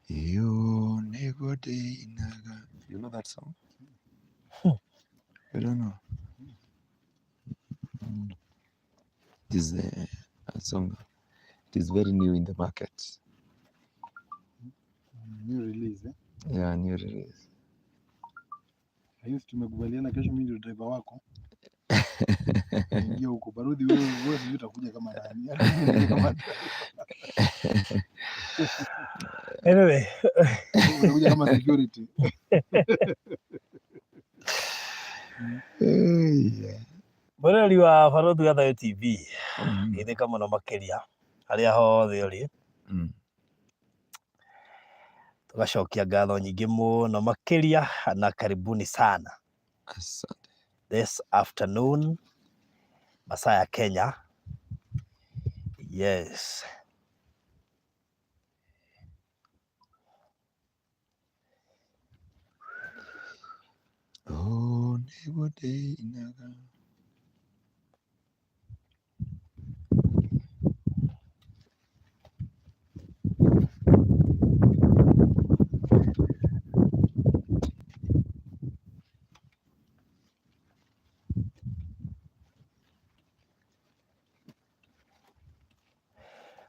KIONEKI. You know that song? I don't know. It is a song. It is very new in the market. New release, eh? Yeah, new release. Tumekubaliana kesho mimi ndio driver wako. Ingia huko barudi wewe sijui utakuja kama nani. Anyway, utakuja kama security. Bora liwa farodu ya THU TV. Ide kama no makeria. Aria hothe uri. Tugacokia ngatho nyingi muno makeria na karibuni sana. Asante. This afternoon masaa ya Kenya. Yes. Oh, NIUGWATI inaga.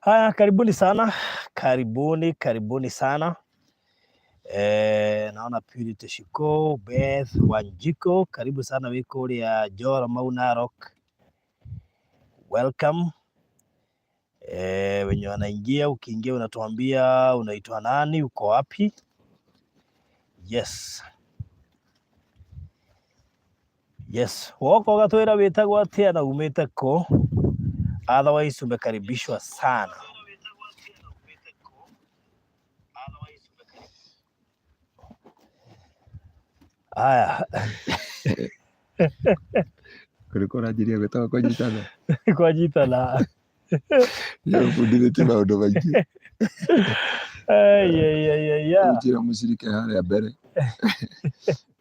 Haya, karibuni sana. Karibuni sana. Naona Purity Shiko, Beth Wanjiko, karibu sana wiko ya Jora Maunarok. Welcome. Wenye wanaingia, ukiingia unatuambia unaitwa nani, uko wapi? Yes. Yes. Woko gatwira witagwo atia na umite ko. Otherwise umekaribishwa sana. Haya. Kulikuwa unajiria kutoka kwa jitana. Kwa jitana. Ya fundile maundu maingi. Ujira mushirike hali ya mbere.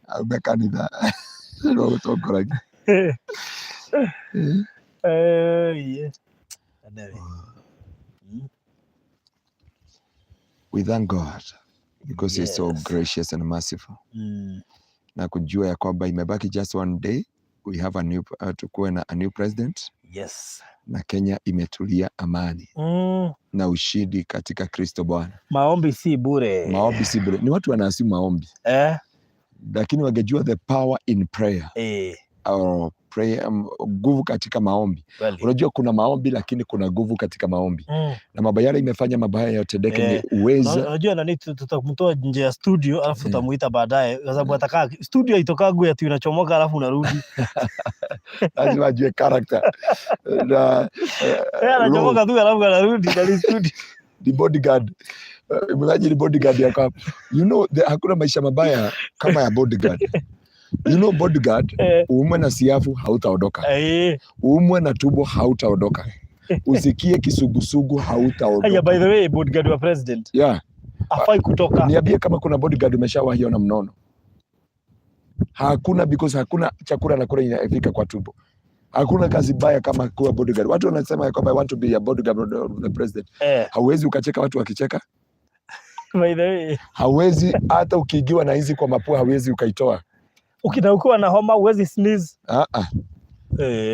Aume kanitha. No gutongoragia. We thank God because He's so gracious and merciful. Na kujua ya kwamba imebaki just one day we have a new tukuwe na a new president. Yes. Na Kenya imetulia amani. Na ushindi katika Kristo Bwana. Maombi si bure. Maombi si bure. Ni watu wanaasimu maombi. Lakini wangejua the power in prayer. Or prayer, nguvu katika maombi. Unajua kuna maombi lakini kuna nguvu katika maombi. Na mabayara imefanya mabaya yote deke ni uweza. Unajua nani tutamtoa nje ya studio alafu tutamuita baadaye kwa sababu atakaa studio itokagu ati unachomoka alafu unarudi. Lazima ajue character. Na anachomoka tu alafu anarudi ndani studio. The bodyguard. Imagine bodyguard yako hapo. You know hakuna maisha mabaya kama ya bodyguard. You know bodyguard, uumwe na siafu hautaondoka. Uumwe na tumbo hautaondoka. Usikie kisugusugu hautaondoka. Yeah, by the way, bodyguard wa president. Yeah. Afai kutoka. Niambie kama kuna bodyguard umeshawahiona mnono. Hakuna, because hakuna chakula na kula inafika kwa tumbo. Hakuna kazi baya kama kuwa bodyguard. Watu wanasema ya kwamba I want to be a bodyguard of the president. Hauwezi ukacheka watu wakicheka. By the way. Hauwezi hata ukiigiwa na hizi kwa mapua hauwezi ukaitoa. Ukitakuwa na homa huwezi sneeze.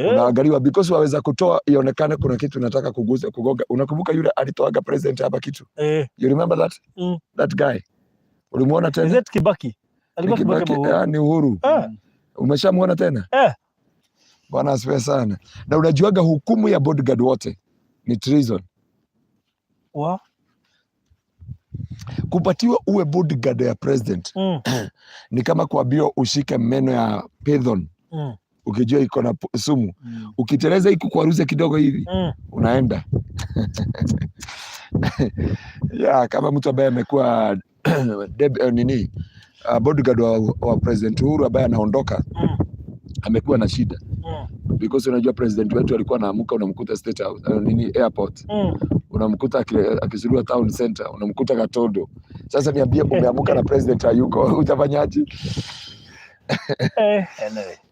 Unaangaliwa because waweza kutoa ionekane kuna kitu nataka kuguza kugoga. Unakumbuka yule alitoaga president hapa kitu? You remember that? That guy. Ulimuona tena? Is it Kibaki? Kibaki ni Uhuru. Umeshamuona tena? Bwana asifiwe sana. Na unajuaga hukumu ya bodyguard wote ni treason. Kupatiwa uwe bodyguard ya president ni kama kuambiwa ushike meno ya python. Ukijua iko na sumu. Ukiteleza ikukwaruze kidogo hivi unaenda. Kama mtu ambaye amekuwa bodyguard wa President Uhuru ambaye anaondoka amekuwa na shida because unajua president wetu alikuwa anaamuka unamkuta State House airport unamkuta akizurua town center, unamkuta Katodo. Sasa niambie, umeamuka na president hayuko, utafanyaje?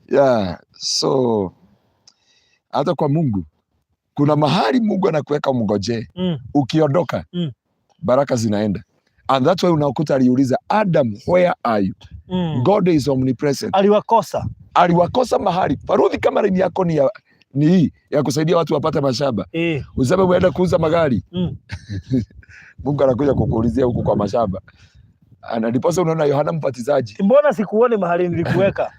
Yeah, so hata kwa Mungu kuna mahali Mungu anakuweka mngoje. Ukiondoka baraka zinaenda, and that's why unakuta aliuliza Adam, where are you? God is omnipresent. Aliwakosa mahali. Farudhi kama rini yako ni hii ya kusaidia watu wapate mashamba. Useme uenda kuuza magari. Mungu anakuja kukuulizia huku kwa mashamba. Ndiposa unaona Yohana Mbatizaji. Mbona sikuone mahali nilikuweka?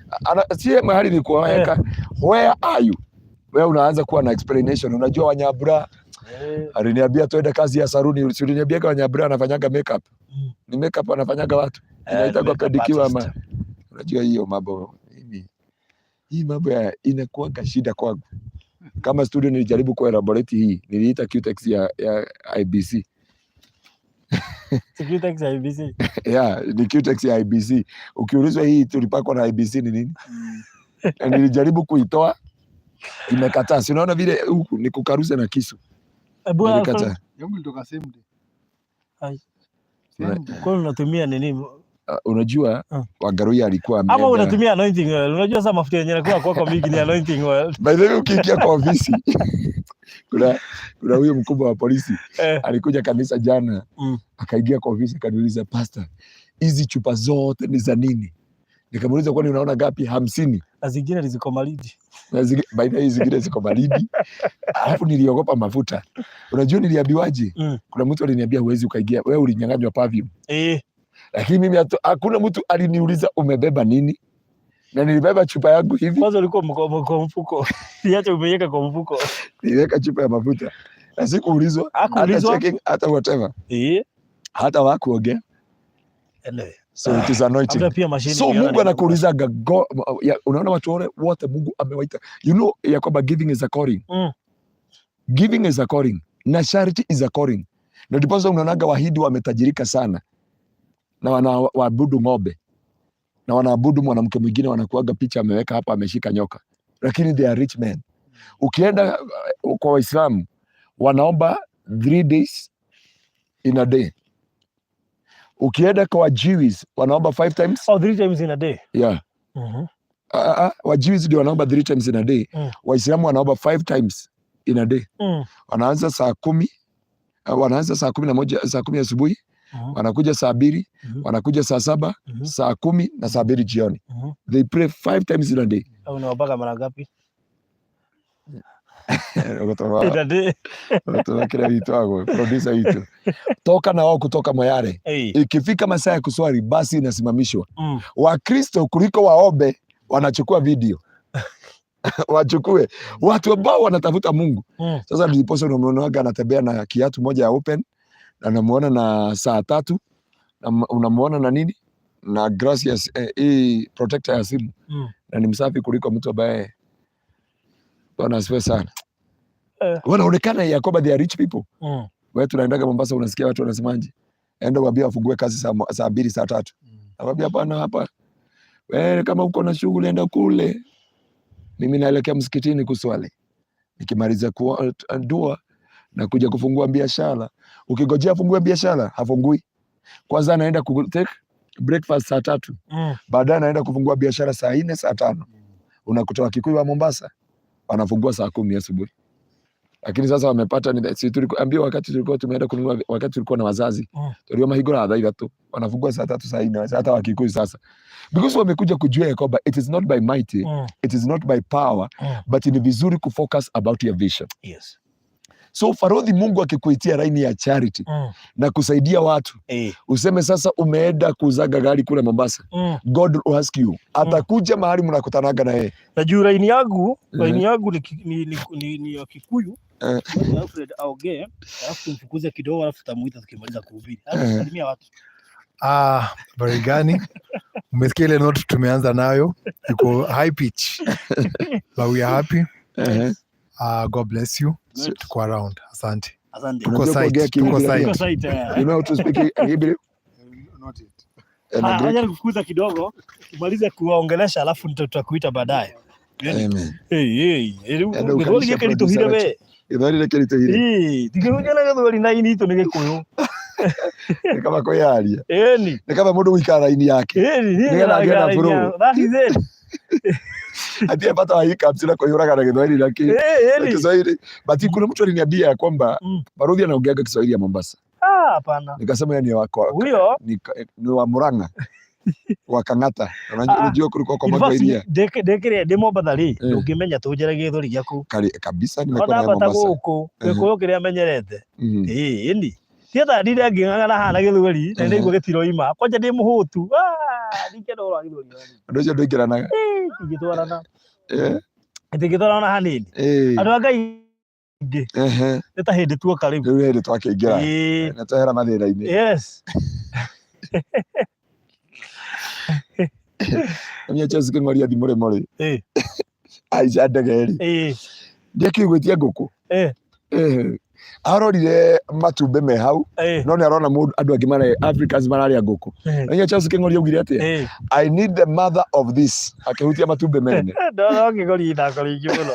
Sie mahali nilikuweka. Where are you? Wewe unaanza kuwa na explanation. Unajua Wanyabura. Aliniambia tuende kazi ya saruni. Uliniambia kwa Wanyabura anafanyaga makeup. Ni makeup anafanyaga watu. Inaitwa pedicure ama. Unajua hiyo mambo. Hii mambo inakuwa shida kwangu. Kama studio nilijaribu kuelaborate hii, niliita QTEX ya IBC. QTEX ya IBC? Yeah, ni QTEX ya IBC. Ukiulizwa hii tulipakwa na IBC ni nini? Nilijaribu kuitoa, imekataa. Si unaona vile huku ni kukaruza na kisu. Imekataa. Yangu ilitoka same day. Hai. Kwa unatumia nini? Unajua Ngaruiya alikuwa ama unatumia anointing oil. Unajua sasa mafuta yenyewe yanakuwa kwa mingi ni anointing oil. By the way, ukiingia kwa ofisi kuna huyo mkubwa wa polisi alikuja kanisa jana, akaingia kwa ofisi akaniuliza, pastor, hizi chupa zote ni za nini? Nikamuuliza, kwani unaona gapi? 50. Na zingine ziko baridi. By the way, zingine ziko baridi. Alafu niliogopa mafuta. Unajua niliambiwaje? Kuna mtu aliniambia huwezi ukaingia, wewe ulinyang'anywa perfume. Lakini mimi hakuna mtu aliniuliza umebeba nini, na nilibeba chupa yangu hivi. Kwanza ulikuwa kwa mfuko. Niache umeweka kwa mfuko. Niliweka chupa ya mafuta. Na sikuulizwa, hata checking, hata whatever. Hata wakuongea. So it is anointing. So Mungu anakuuliza, unaona watu wote Mungu amewaita. You know ya kwamba giving is a calling. Giving is a calling. Na charity is a calling. Na ndipo unaonaga Wahindi wametajirika sana. Na wanaabudu ng'ombe, na wanaabudu mwanamke mwingine, wanakuaga picha ameweka hapa ameshika nyoka, lakini they are rich men. Ukienda kwa Waislamu wanaomba 3 days in a day. Ukienda kwa Jews wanaomba 5 times. 3 times in a day. Yeah. Wa Jews ndio wanaomba 3 times in a day. Waislamu wanaomba 5 times in a day. Wanaanza saa 10, wanaanza saa 11, saa 10 asubuhi. Wanakuja saa 2, wanakuja saa 7, saa 10 na saa 2 jioni. They pray 5 times in a day. Unawapaka mara ngapi? Kila vitu wako producer hicho. Toka na wao kutoka Moyale. Ikifika masaa ya kuswali basi inasimamishwa. Wakristo kuliko waombe wanachukua video. Wachukue watu ambao wanatafuta Mungu. Sasa niliposa unamwonaga anatembea na kiatu moja ya open, na unamuona na saa 3, na unamuona na nini na gracias hii protector ya simu, na ni msafi kuliko mtu ambaye Bwana asifiwe sana. Wanaonekana ya kwamba they are rich people. Wewe tunaendaga Mombasa, unasikia watu wanasemaje? Enda waambie wafungue kazi saa 2 saa 3. Nawaambia hapana, hapa wewe kama uko na shughuli enda kule. Mimi naelekea msikitini kuswali. Nikimaliza dua na kuja kufungua biashara. Ukigojea afungue biashara, hafungui. Kwanza anaenda ku take breakfast saa 3. Baadaye anaenda kufungua biashara saa 4 saa 5. Unakuta Wakikuyu wa Mombasa wanafungua saa 10 asubuhi. Lakini sasa wamepata ni si tuliambia wakati tulikuwa tumeenda kununua, wakati tulikuwa na wazazi. Tulioma higora adhaida tu. Wanafungua saa 3 saa 4, hata Wakikuyu sasa. Because wamekuja kujua ya kwamba it is not by might, it is not by power, but ni vizuri kufocus about your vision. Yes. So farodhi Mungu akikuitia laini ya charity na kusaidia watu, useme sasa umeenda kuzaga gari kule Mombasa, God will ask you, atakuja mahali mnakutanaga na yeye. Na juu laini yangu ni ya Kikuyu, Alfred aongee, alafu tumfukuze kidogo, alafu tutamuita tukimaliza kuhubiri. Alafu salimia watu. Habari gani? Umesikia ile note tumeanza nayo, iko high pitch. But we are happy. God bless you. Tuko around. Asante. Asante. Tuko site. You know how to speak Hebrew? Not yet. Acha nikukuza kidogo. Umalize kuwaongelesha alafu tutakuita baadaye. Amen. Githwari gĩkĩ ritũhire we. Githwari gĩkĩ ritũhire. Tigĩhunjia na gĩthwari na ini itu nĩ Gĩkũyũ. Nĩ kama kwĩyaria. Ĩni. Nĩ kama mũndũ gũikara raini yake. Nĩgetha angĩenda bũrũri. That is it. Atia bata wa hiccups na kuiuraga na Githwari na Kiswahili. But kuna mtu aliniambia ya kwamba Barudhi anaongea Kiswahili ya Mombasa. Hapana. Nikasema yeye ni wako. Huyo ni wa Murang'a. Wa Kang'ata. Unajua kulikuwa kwa Magaria. Ndekire ndi Mombasa ri ndungimenya tunjera Githwari gĩaku. Kabisa nimekuwa na Mombasa. Guku Gĩkũyũ kĩrĩa menyerete. Ĩni. Tieta ndire nging'ang'ana hana Gĩthwari na nĩguo gĩtiro-ima. Kwanja ndi mũhũtu. Ndingĩenda ũrwa Gĩthwari. Andũ acio ndũingĩranaga. Tingĩtwarana. Tingĩtwarana hanini. Andũ a Ngai ingĩ. Nĩ ta hĩndĩ tuoka rĩu. Rĩu hĩndĩ twakĩingĩra. Na twehera mathĩna-inĩ. Yes. Mimi acha siking'oria thimũ rĩmwe rĩ. Aica ndege rĩ. Ndĩkĩigwĩtie ngũkũ. Arorire matumbĩ me hau no nĩ arona andũ angĩ mare Africans mararĩa ngũkũ. Mimi acha siking'oria ugire atĩa. I need the mother of this. Akĩhutia matumbĩ mene. No ngĩgoria ithako rĩingĩ mũno.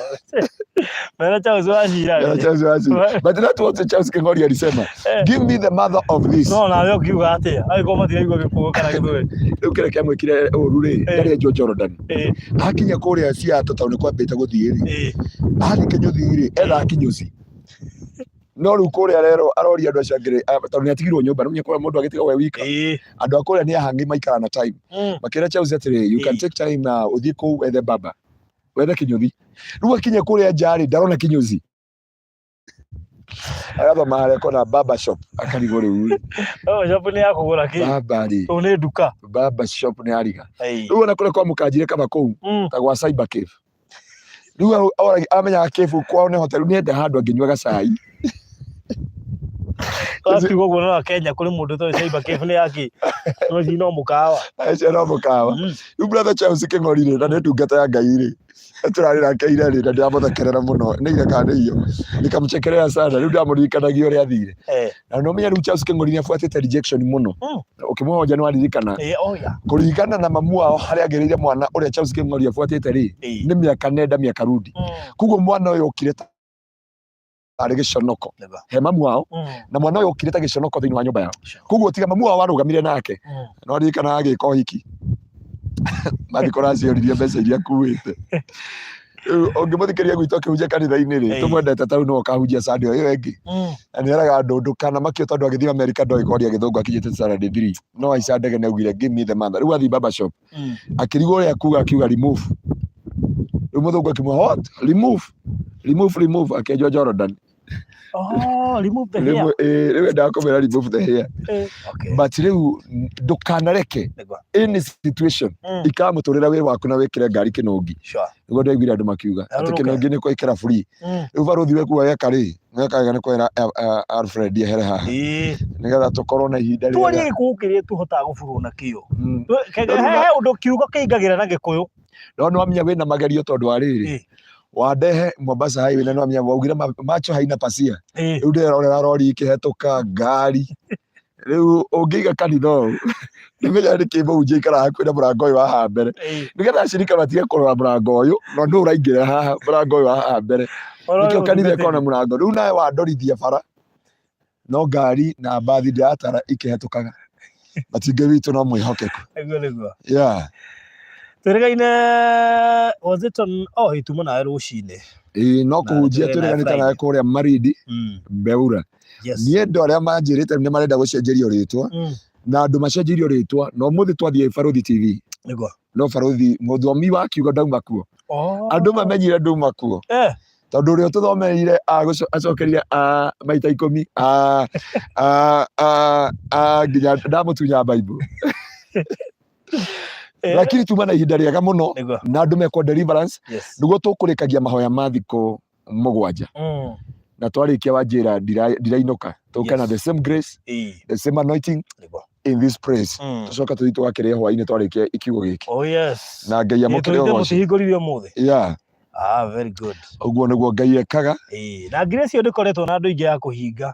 Mera Charles wacira. But that was Charles Kengori alisema. Give me the mother of this. No na leo kiuga atia. Agĩkorwo matiraigua Gĩkũyũ kana Gĩthwari. Rĩu kĩrĩa kĩamwĩkire ũru rĩ, ndarĩ Jordan. Akinya kũrĩa Seattle taũ nĩ kwambĩte gũthiĩ rĩ. Athi Kinyuthi rĩ, etha Kinyuthi. No rĩu kũrĩa rero aroria andũ acio angĩ tondũ nĩ atigirwo nyũmba nĩ kũrĩa mũndũ agĩtiga we wika. Andũ a kũrĩa nĩ ahangi maikara na time. Makĩra Charles atĩrĩ, you can take time ũthiĩ kũu wethe baba. Wethe Kinyuthi. Rĩu akinya kũrĩa njarĩ ndarona Kinyuthi. Agaba mahali kona baba shop akarigo rĩu. Shop nĩ ya kũgũra kĩ? Baba rĩ. Ũũ nĩ nduka. Baba shop nĩ ariga. Rĩu ona kũrĩa kwa mũkanjire kaba kũu ta gwa cyber cave. Rĩu amenya cave kwao nĩ hotel nĩ ende handũ angĩnyua gacai. Wakiuga ũguo no Kenya kũrĩ mũndũ toĩ cyber cave nĩ yake. No ci no mũkawa. Acio no mũkawa. Rĩu brother Charles Keng'ori rĩ na nĩ ndungata ya Ngai rĩ. Turarĩ nake ira rĩ na ndĩramũthekerera mũno nĩ ire kana nĩ iyo. Nikamchekelea sana rĩu ndamũririkanagia ũrĩa athire. Na no menya rĩu Charles Keng'ori nĩ afuatĩte rejection mũno. Ũkĩmũhoja nĩ waririkana. Kũringana na mamu wao harĩa agĩrĩire mwana ũrĩa Charles Keng'ori afuatĩte rĩ nĩ mĩaka nenda mĩaka rudi. Koguo mwana ũyũ ũkire arĩ gĩconoko he mamu wao na mwana ũyũ ũkire ta gĩconoko thĩinĩ wa nyũmba yao. Koguo tiga mamu wao arũgamire nake no aririkana agĩka ũhiki. Mathikora acioririe mbeca iria akuĩte. Ũngĩmũthikĩria gwitũ akĩhunjia kanitha-inĩ rĩ tũmwendete tau no akahunjia Sunday ĩyo ĩngĩ. Na nĩ eraga andũ ndũkana makio tondũ agĩthiĩ America ndoĩ kwaria Gĩthũngũ akinyĩte Saturday 3 no aica ndege nĩ augire give me the mother. Rĩu athi baba shop akĩrigwo ũrĩa akuga akiuga remove. Rĩu mũthũngũ akĩmwĩra what remove akĩenjwo Jordan. Remove the hair. Rĩu endaga kũmwĩra remove the hair. But rĩu ndũkanareke any situation ikamũtũrĩra wĩ waku na wĩkĩre ngari kĩnũngi. Nĩguo ndaiguire andũ makiuga atĩ kĩnũngi nĩ kwĩkĩra free. Rĩu Barũthi we kuoya karĩ wekaga nĩ kwĩra Alfred ehere haha nĩgetha tũkorwo na ihinda rĩega. Tuorie Gĩkũyũ kĩrĩa tũhotaga gũburwo na kĩo. He ũndũ kiugo kĩingagĩra na Gĩkũyũ. No nĩwamenya wĩna magerio tondũ wa rĩrĩ wandehe Mombasa highway na nĩwamenya waugire macho haina pasia. Rĩu ndĩrorera rori ikĩhetũka ngari. Rĩu ũngĩiga kanitha ũũ nĩmenya nĩ kĩmũhunjia ikaraga kwĩna mũrango ũyũ wa haha mbere nĩgetha acirika matige kũrora mũrango ũyũ no ndũ ũraingĩra haha mũrango ũyũ wa haha mbere nĩkĩo kanitha ĩkoragwo na mũrango. Rĩu nawe wandorithia bara no ngari na mbathi ndĩratara ikĩhetũkaga matingĩ witũ no mwĩhokeku. Yeah. Tũrĩgaine was it on ituma nawe rũcinĩ. No kũhunjia tũrĩganĩte nawe kũrĩa Marindi Mbeura. Niĩ andũ arĩa manjĩrĩte nĩ marenda gũcenjerio rĩtwa na andũ macenjerio rĩtwa no mũthĩ twathiĩ Barũthi TV. No Barũthi mũthomi wa kiugo ndauma kuo. Andũ mamenyire ndauma kuo. Tondũ ũrĩa tũthomeire acokerire maita 10 nginya ndamũtunya Bible. Lakini tuma na ihinda rĩega mũno na andũ mekwo deliverance nĩguo tũkũrĩkagia mahoya ma thikũ 7 na twarĩkia wanjĩra ndirainũka tũkana the same grace the same anointing in this praise tũcoka tũthiĩ tũgakĩrĩa hwainĩ twarĩkia ikiugo gĩkĩ na Ngai amũkĩre ũgooci. Very good. Ũguo nĩguo Ngai ekaga. Na ngire cio ndĩkoretwo na andũ aingĩ ya kũhinga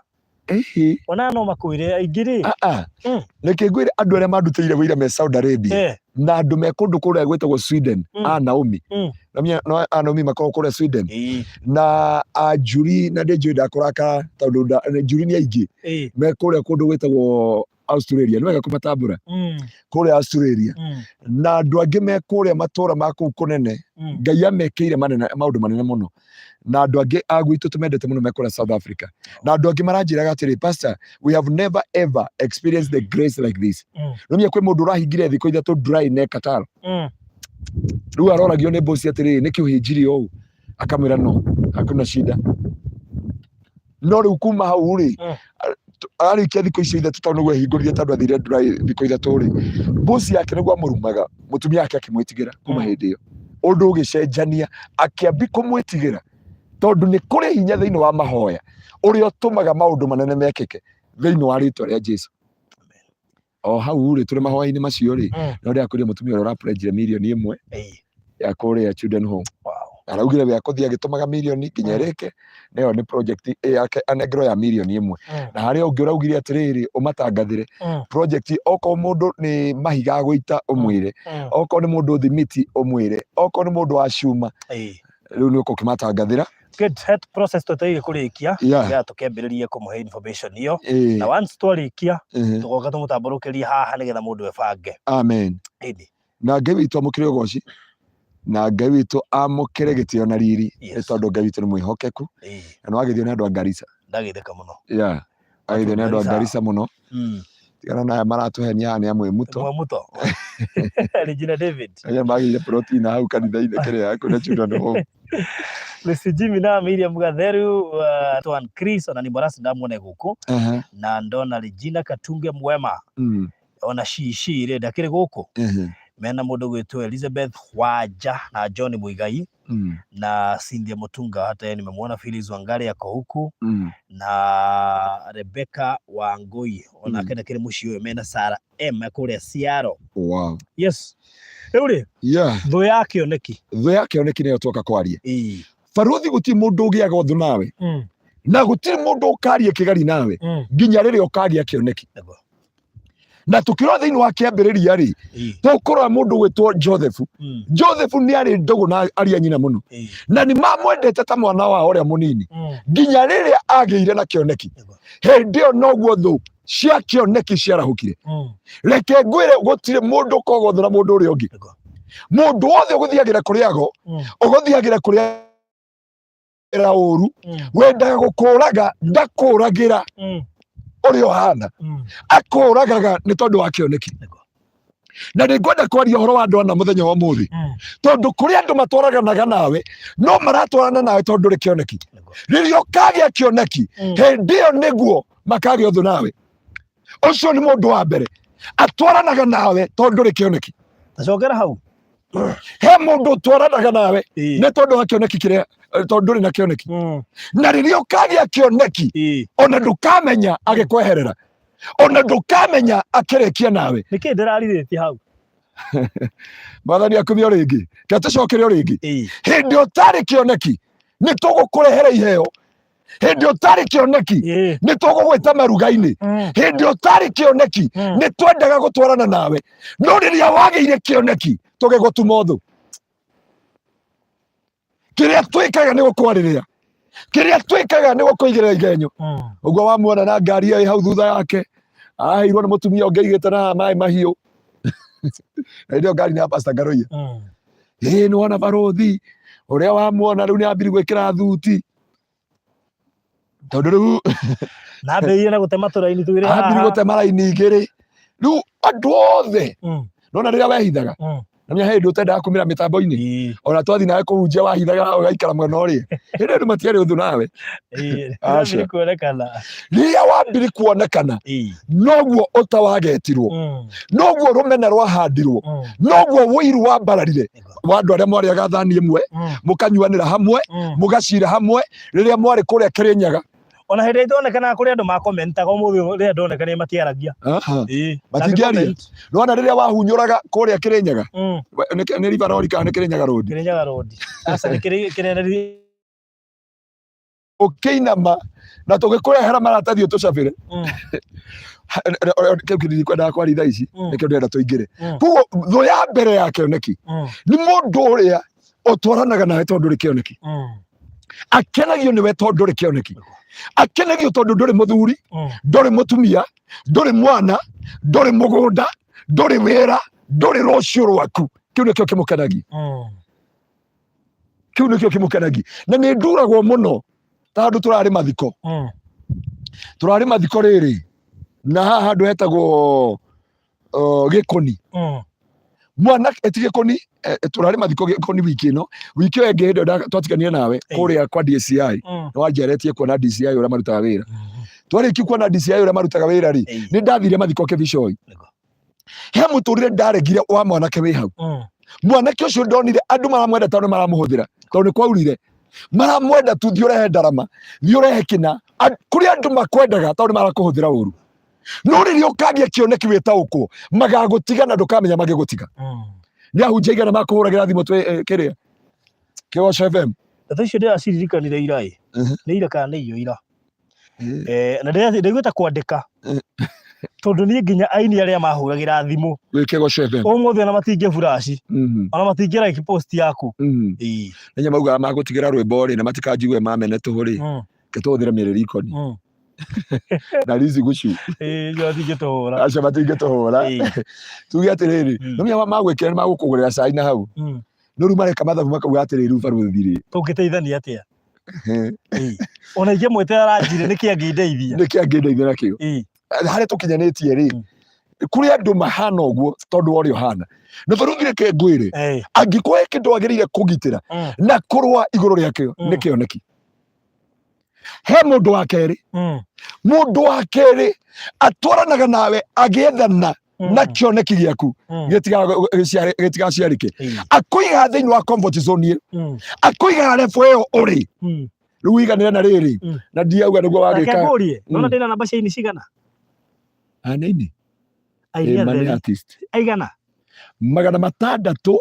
ona no makwire aingiri reke ngwire andu aria mandutire wira me Saudi Arabia na andu me kundu kuria gwetagwo Sweden Naomi no Naomi makoro kuria Sweden na ajuri na ndejo ndakoraka tondu juri ni aingi me kuria kundu gwetagwo Australia no wega kumatambura kuria Australia na andu angi me kuria matura ma kuu kunene Ngai amekeire maundu manene muno na andu angi agwitu tumendete muno me kuria South Africa na andu angi maranjiraga atiri pastor we have never ever experienced the grace like this no kwi mundu urahingire thiko ithatu dry ne Qatar riu aroragio ni bosi atiri niki uhinjiri ou akamwira no hakuna shida no riu kuma hau ri arikia thiko icio ithatu tondu gwe hinguririe tondu athire dry thiko ithatu ri bosi yake niguo murumaga mutumia yake akimwitigira kuma hindi iyo undu ugicenjania akiambi kumwitigira tondu ni kuri hinya thiini wa mahoya uria utumaga maundu manene mekike thiini wa ritwa ria Jesu o hau ri turi mahoya-ini macio ri no ria kuria mutumia uria uraprenjire milioni 1 ya kuria children home araugire we akuthia agitumaga milioni nginya rike nayo ni project yake anegro ya milioni 1 na haria ungi uraugire atiriri umatangathire project oko mundu ni mahiga guita umwire oko ni mundu thimiti umwire oko ni mundu wa cuma riu ni uko kimatangathira good head process tutaiye kurikia ya tukembiririe kumuhe information iyo na once twarikia tugoka tumutamburukiria haha nigetha mundu ebange amen na Ngai witu amukire goci na Ngai witu amukire gitio na riri tondu Ngai witu ni mwihokeku na no agithio ni andu a Garissa ndagitheka muno agithio ni andu a Garissa muno tigana na maratuhenia ni amwe muto Regina David aya magire protein hau kanitha-ini kiria kuna children home Mr. Jimmy na Miriam Gatheru Twan Chris ona ni Morasi ndamwone guku na ndona Regina Katunge Mwema ona shishi ire ndakire guku mena mundu gwitwo Elizabeth Waja na John Muigai na Cynthia Mutunga hata yeye nimemwona Phyllis Wangari yako huku na Rebecca Wangui ona kene kile mushi mena Sara M kule Siaro yes eure tho yake oneki nayo toka kwaria Faruthi guti mundu ugiaga uthu nawe na gutiri mundu ukaria kigari nawe nginya riria ukaria kioneki na tukirwa thiini wa kiambiriria ri tukurwa mundu gwitwo Joseph ni ari ndogo na aria nyina muno na ni mamwendete ta mwana wa uria munini nginya riria agiire na kioneki hindi yo noguo thu cia kioneki ciarahukire reke ngwire gutire mundu kogotho na mundu uria ungi mundu wothe uguthiagira kuriago uguthiagira kuria era uru wendaga gukuraga ndakuragira uria hana akuragaga ni tondu wa kioneki na ni ngwenda kwaria horo wa andu ana muthenya wa muthi tondu kuria andu matwaraganaga nawe no maratwarana nawe tondu ri kioneki riria ukagia kioneki hindi yo niguo makagia uthu nawe ucio ni mundu wa mbere atwaranaga nawe tondu ri kioneki tacokera hau he mundu twaranaga nawe ni tondu wa kioneki kiria tondu ri na kioneki na riria ukagia kioneki ona ndukamenya agikweherera ona ndukamenya akirekia nawe niki ndirarithĩtie hau Mwathani akumio ringi gatucokerio ringi hindi utari kioneki ni tugukurehera iheo hindi utari kioneki ni tugugwita maruga-ini hindi utari kioneki ni twendaga gutwarana nawe no riria wageire kioneki tugigutuma uthu kiria twikaga ni gukwariria kiria twikaga ni gukuigirira igenyo uguo wamuona na ngari iyo hau thutha yake ahirwo ni mutumia ungeigite na mai mahiu na ndio ngari na Pastor Ngaruiya ni wona Barothi uria wamuona riu ni ambiri gwikira thuti tondu riu na mbeiye na gutema turaini twire haha ambiri gutema raini igiri riu andu othe nona riria wehithaga na hindi utendaga kumira mitambo-ini ona twathi nawe kuhunjia wahithaga ugaikara mwena uria hindi andu matiari uthu nawe riria wambiri kuonekana noguo utawagetirwo noguo rumena rwahandirwo noguo wiru wambararire wa andu aria mwari agathani imwe mukanyuanira hamwe mugacira hamwe riria mwari kuria Kirinyaga ona hindi ndonekana kuri andu makomentaga umuthi riria ndonekana matiaragia matingiaria nona riria wahunyuraga kuria Kirinyaga ni River Road kana Kirinyaga Road asa ukiinama na tũgĩkũrehera maratathi ũtũcabĩre kĩu kĩndĩ kwendaga kwaria thaa ici nĩkĩo ndĩrenda tũingĩre. Koguo thũ ya mbere ya Kĩoneki nĩ mũndũ ũrĩa ũtwaranaga nawe tondũ ndũrĩ Kĩoneki, akenagio nĩwe tondũ ndũrĩ Kĩoneki, akenagio tondũ ndũrĩ mũthuri, ndũrĩ mũtumia, ndũrĩ mwana, ndũrĩ mũgũnda, ndũrĩ wĩra, ndũrĩ rũciũ rwaku. Kĩu nĩkĩo kĩmũkenagia, kĩu nĩkĩo kĩmũkenagia. Na nĩ nduragwo mũno ta handũ tũrarĩ mathiko rĩrĩ, na haha handũ hetagwo Gĩkũni, mwana ti Gĩkũni, tũrarĩ mathiko Gĩkũni wiki ĩno, wiki ĩyo ĩngĩ hĩndĩ twatiganire nawe kũrĩa kwa DCI, nĩwanjeretie kuona DCI ũrĩa marutaga wĩra. Twarĩkia kuona DCI ũrĩa marutaga wĩra rĩ, nĩ ndathire mathiko Kĩbicoi. He mũtũrĩre ndaregire wa mwanake wĩ hau. Mwanake ũcio ndonire andũ maramwenda tondũ maramũhũthĩra, tondũ nĩ kwaurire, maramwenda tu thiĩ ũrehe ndarama, thiĩ ũrehe kĩna, kũrĩ andũ makwendaga tondũ marakũhũthĩra ũru. No rĩrĩa ũkagĩa Kĩoneki wĩtaũkwo, magagũtiga na ndũkamenya magĩgũtiga. Nĩ ahunjia aigana makũhũragĩra thimũ kĩrĩa Kĩgoco FM. Ndeto icio ndĩraciririkanire ira nĩ ira kana nĩ iyo ira, na ndaiguĩte kwandĩka tondũ niĩ nginya aini arĩa mahũragĩra thimũ wĩ Kĩgoco FM ũmũthĩ ona matingĩ furashi, ona matingĩ like post yaku. Nĩ maugaga magũtigĩra rwĩmbo rĩ na matikanjigue mamene tũhũ rĩ, ke tũhũthĩre mĩrĩri ikoni na rizi gucu matingĩtũhũra, acio matingĩtũhũra. Tuge atĩrĩrĩ, nĩmenya magwĩkĩra nĩ magũkũgũrĩra cai na hau, no rĩu mareka mathabu makauga atĩrĩrĩ, rĩu barũthi rĩ tũngĩteithania atĩa? Ona ingĩ mwĩtĩra ranjire nĩkĩ angĩndeithia, nĩkĩ angĩndeithia nakĩo harĩa tũkinyanĩtie rĩ, kũrĩ andũ mahana ũguo tondũ wa ũrĩa ũhana. Na barũthi reke ngwĩre, angĩkorwo kĩndũ wagĩrĩire kũgitĩra na kũrũa igũrũ rĩakĩo nĩ Kĩoneki. He mũndũ wa kerĩ, mũndũ wa kerĩ atwaranaga nawe agĩethana na Kĩoneki gĩaku gĩtigaciarĩke, akũiga thĩinĩ wa comfort zone ĩyo, akũiga level ĩyo ũrĩ rĩu iganĩre na rĩrĩ, na ndiauga nĩguo wagĩka. Nona ndĩna namba cia ini cigana? Nĩ money artist aigana 600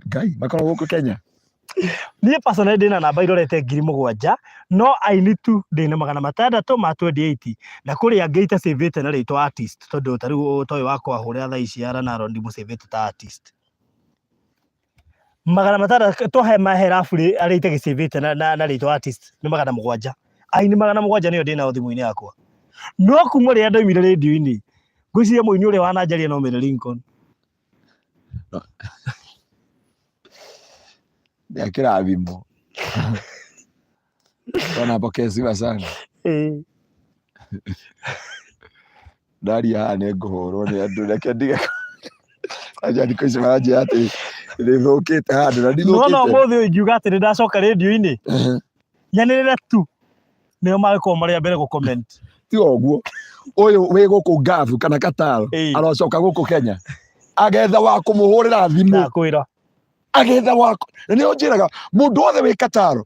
Ngai makoragwo gũkũ Kenya. Niĩ personally ndĩna namba irorete 7,000, no aini tu ndĩna 600 ma 28, na kũrĩ angĩ itasavĩte na rĩtwa artist, tondũ ta rĩu toĩ wakwa hũrĩa thaa ici Arana ndimũsavĩte ta artist. 600 tũhe maherabu arĩa itagĩsavĩte na rĩtwa artist nĩ 700. Aini 700 nĩyo ndĩna thimũ-inĩ yakwa, no kuma rĩrĩa ndaumire radio-inĩ ngwĩciria mũini ũrĩa wananjaria no Mary Lincoln. Nĩ kĩrathimo ona pokesiwa sana. Ndaria haha nĩ ngũhũrwo nĩ andũ, reke ndige aja thikũ ici maranjĩra atĩ nĩthũkĩte handũ na ndithũkĩte. No ũmũthĩ ũyũ ingiuga atĩ nĩndacoka radio-inĩ nyanĩrĩre tu nĩo magĩkorwo marĩ a mbere gũ-comment. Ti ũguo, ũyũ wĩ gũkũ Gavu kana Qatar arocoka gũkũ Kenya agetha wa kũmũhũrĩra thimũ, nakwĩra agetha wako, na nĩo njĩraga mũndũ wothe wĩ Qatar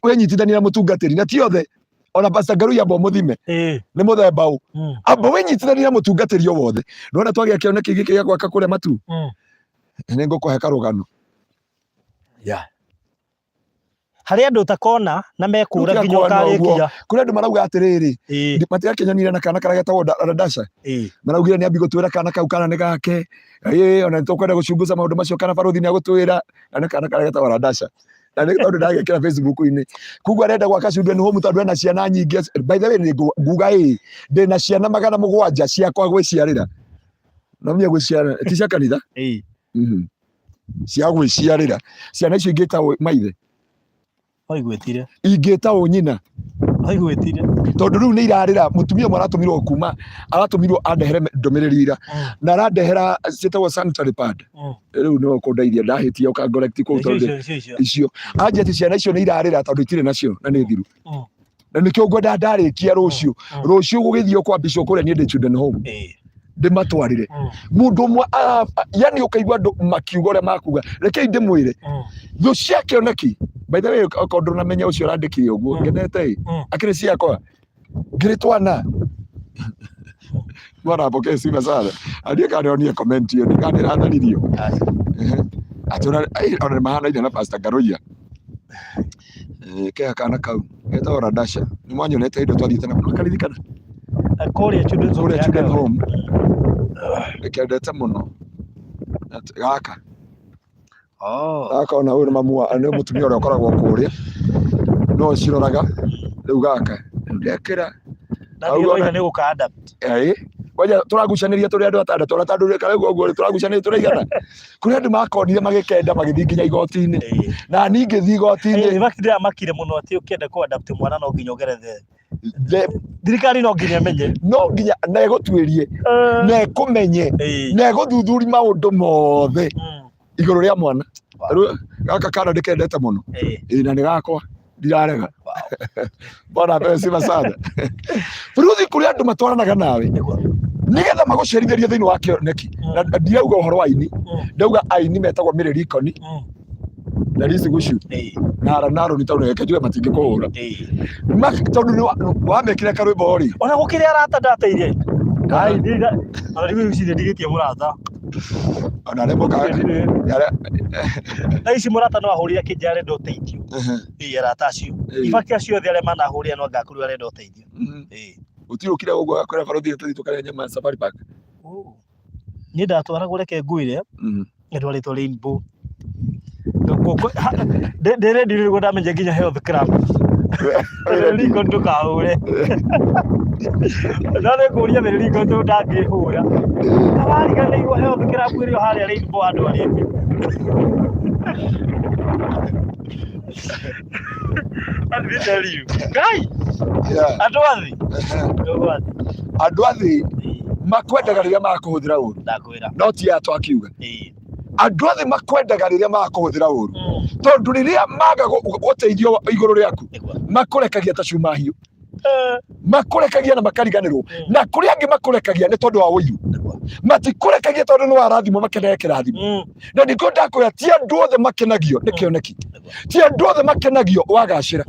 wĩnyitithania na mũtungatĩri, na ti othe, ona Pastor Ngaruiya amba mũthime nĩ mũthemba ũ, amba wĩnyitithania na mũtungatĩri o wothe. Nona twagĩa Kĩoneki gĩkĩ gĩa gwaka kũrĩa Matu, nĩ ngũkũhe karũgano. harĩ andũ utakona na mekũra nginya ũkarĩkia. Kũrĩ andũ marauga atĩrĩrĩ, matigakenyanire na kana karĩa getagwo Radasha, maraugire nĩ ambi gũtwĩra kana kau kana nĩ gake, ona nĩtũkwenda gũcunguca maũndũ macio kana barũthi nĩagũtwĩra, kana karĩa getagwo Radasha, na nĩ tondũ ndagĩkĩra Facebook-inĩ. Koguo arenda gwaka studio nĩ home tondũ ena ciana nyingĩ. By the way nĩ nguga ndĩna ciana 700 ciakwa gwĩciarĩra, no mie gwĩciarĩra ti cia kanitha, cia gwĩciarĩra. Ciana icio ingĩtagwo maithe, waigwĩtire ingĩtagwo nyina, waigwĩtire tondũ rĩu nĩ irarĩra. Mũtumia ũmwe aratũmirwo kuma, aratũmirwo andehere ndũmĩrĩri ira, na arandehera ciĩtagwo sanitary pad. Rĩu nĩ ũkũndeithia ndahĩtia ũkangorect kũu tondũ icio anjia atĩ ciana icio nĩ irarĩra tondũ itirĩ nacio na nĩ thiru, na nĩkĩo ngwenda ndarĩkia rũciũ gũgĩthiĩ ũkwambicwo kũrĩa niĩ ndĩ children home ndĩmatwarĩre mũndũ ũmwe. Yani ũkaigua andũ makiuga ũrĩa makuga, rekei ndĩmwĩre thũ cia Kĩoneki. By the way, okorwo ndũnamenya ũcio ũrandĩkire ũguo ngenete akĩrĩ ciakwa ngĩrĩ twana mwana pokesiwa sana, andie kana onie comment hiyo nĩkanĩra tharirio atĩ ona mahanaine na Pastor Ngaruiya. Ke kana kau getagwo Radasha nĩ mwanyonete indo twathiĩte na karirikana kũrĩa children's home kendete mũno gaka ona ũyũ nĩ mamu nĩ mũtumia ũrĩa ũkoragwo kũrĩa no ciroraga rĩu gaka ndekĩra nĩ gũka adapt waja tũragucanĩria tũrĩ andũ atandatũ ona tandũ karĩguo ũguo tũragucanĩria tũraigana kũrĩ andũ makonire magĩkenda magĩthiĩ nginya igoti-inĩ na niĩ ngĩthiĩ igoti-inĩ makire mũno atĩ ũkĩenda kũ adapt mwana no nginya ũgerethe thirikari no nginya menye no nginya na ĩgũtuĩrie na ĩkũmenye na ĩgũthuthuri maũndũ mothe igũrũ rĩa mwana gaka kana ndĩkendete mũno na nĩ gakwa ndirarega bona pesa sana Ruthi kũrĩ andũ matwaranaga nawe nigetha magũcerithĩrie thĩinĩ wa KIONEKI na ndirauga ũhoro wa aini ndauga aini metagwo mĩrĩri ikoni na risi gucu na Ronaldo nĩ taũnĩ njũe matingĩkũhũra tondũ wamekire karwĩmbo rĩ ona gũkĩrĩ arata ndateire rĩu ndigĩtie mũrata ona rĩmwe na ici mũrata no ahũrire kĩnja arenda ũteithio arata acio ibaki acio othe arĩa manahũrire no ngakorwo arenda ũteithio ũtirũkire ũguo akwĩra barũthi tũthiĩ tũkarĩa nyama Safari Park niĩ ndatwaragwo reke ngwĩre ndwarĩtwo Rainbow ndĩrendi nĩguo ndamenye nginya health club rĩrĩringo ndũkahũre no nĩngũria mĩrĩringo tondũ ndangĩhũra na wariganĩirwo health club ĩrĩ o harĩa Rainbow andũ arĩa and we tell you guy andũ athĩ makwendaga rĩrĩa makũhũthĩra ũru no ti atũ akiuga andũ athĩ makwendaga rĩrĩa makũhũthĩra ũru tondũ rĩrĩa maga gũteithio igũrũ rĩaku makũrekagia ta cuma hiũ makũrekagia na makariganĩrwo na kũrĩ angĩ makũrekagia nĩ tondũ wa ũiru matikũrekagia tondũ nĩ warathimwo makenaga kĩrathimo na nĩkĩo ndakwĩra ti andũ othe makenagio nĩ KIONEKI ti andũ othe makenagio wagacĩra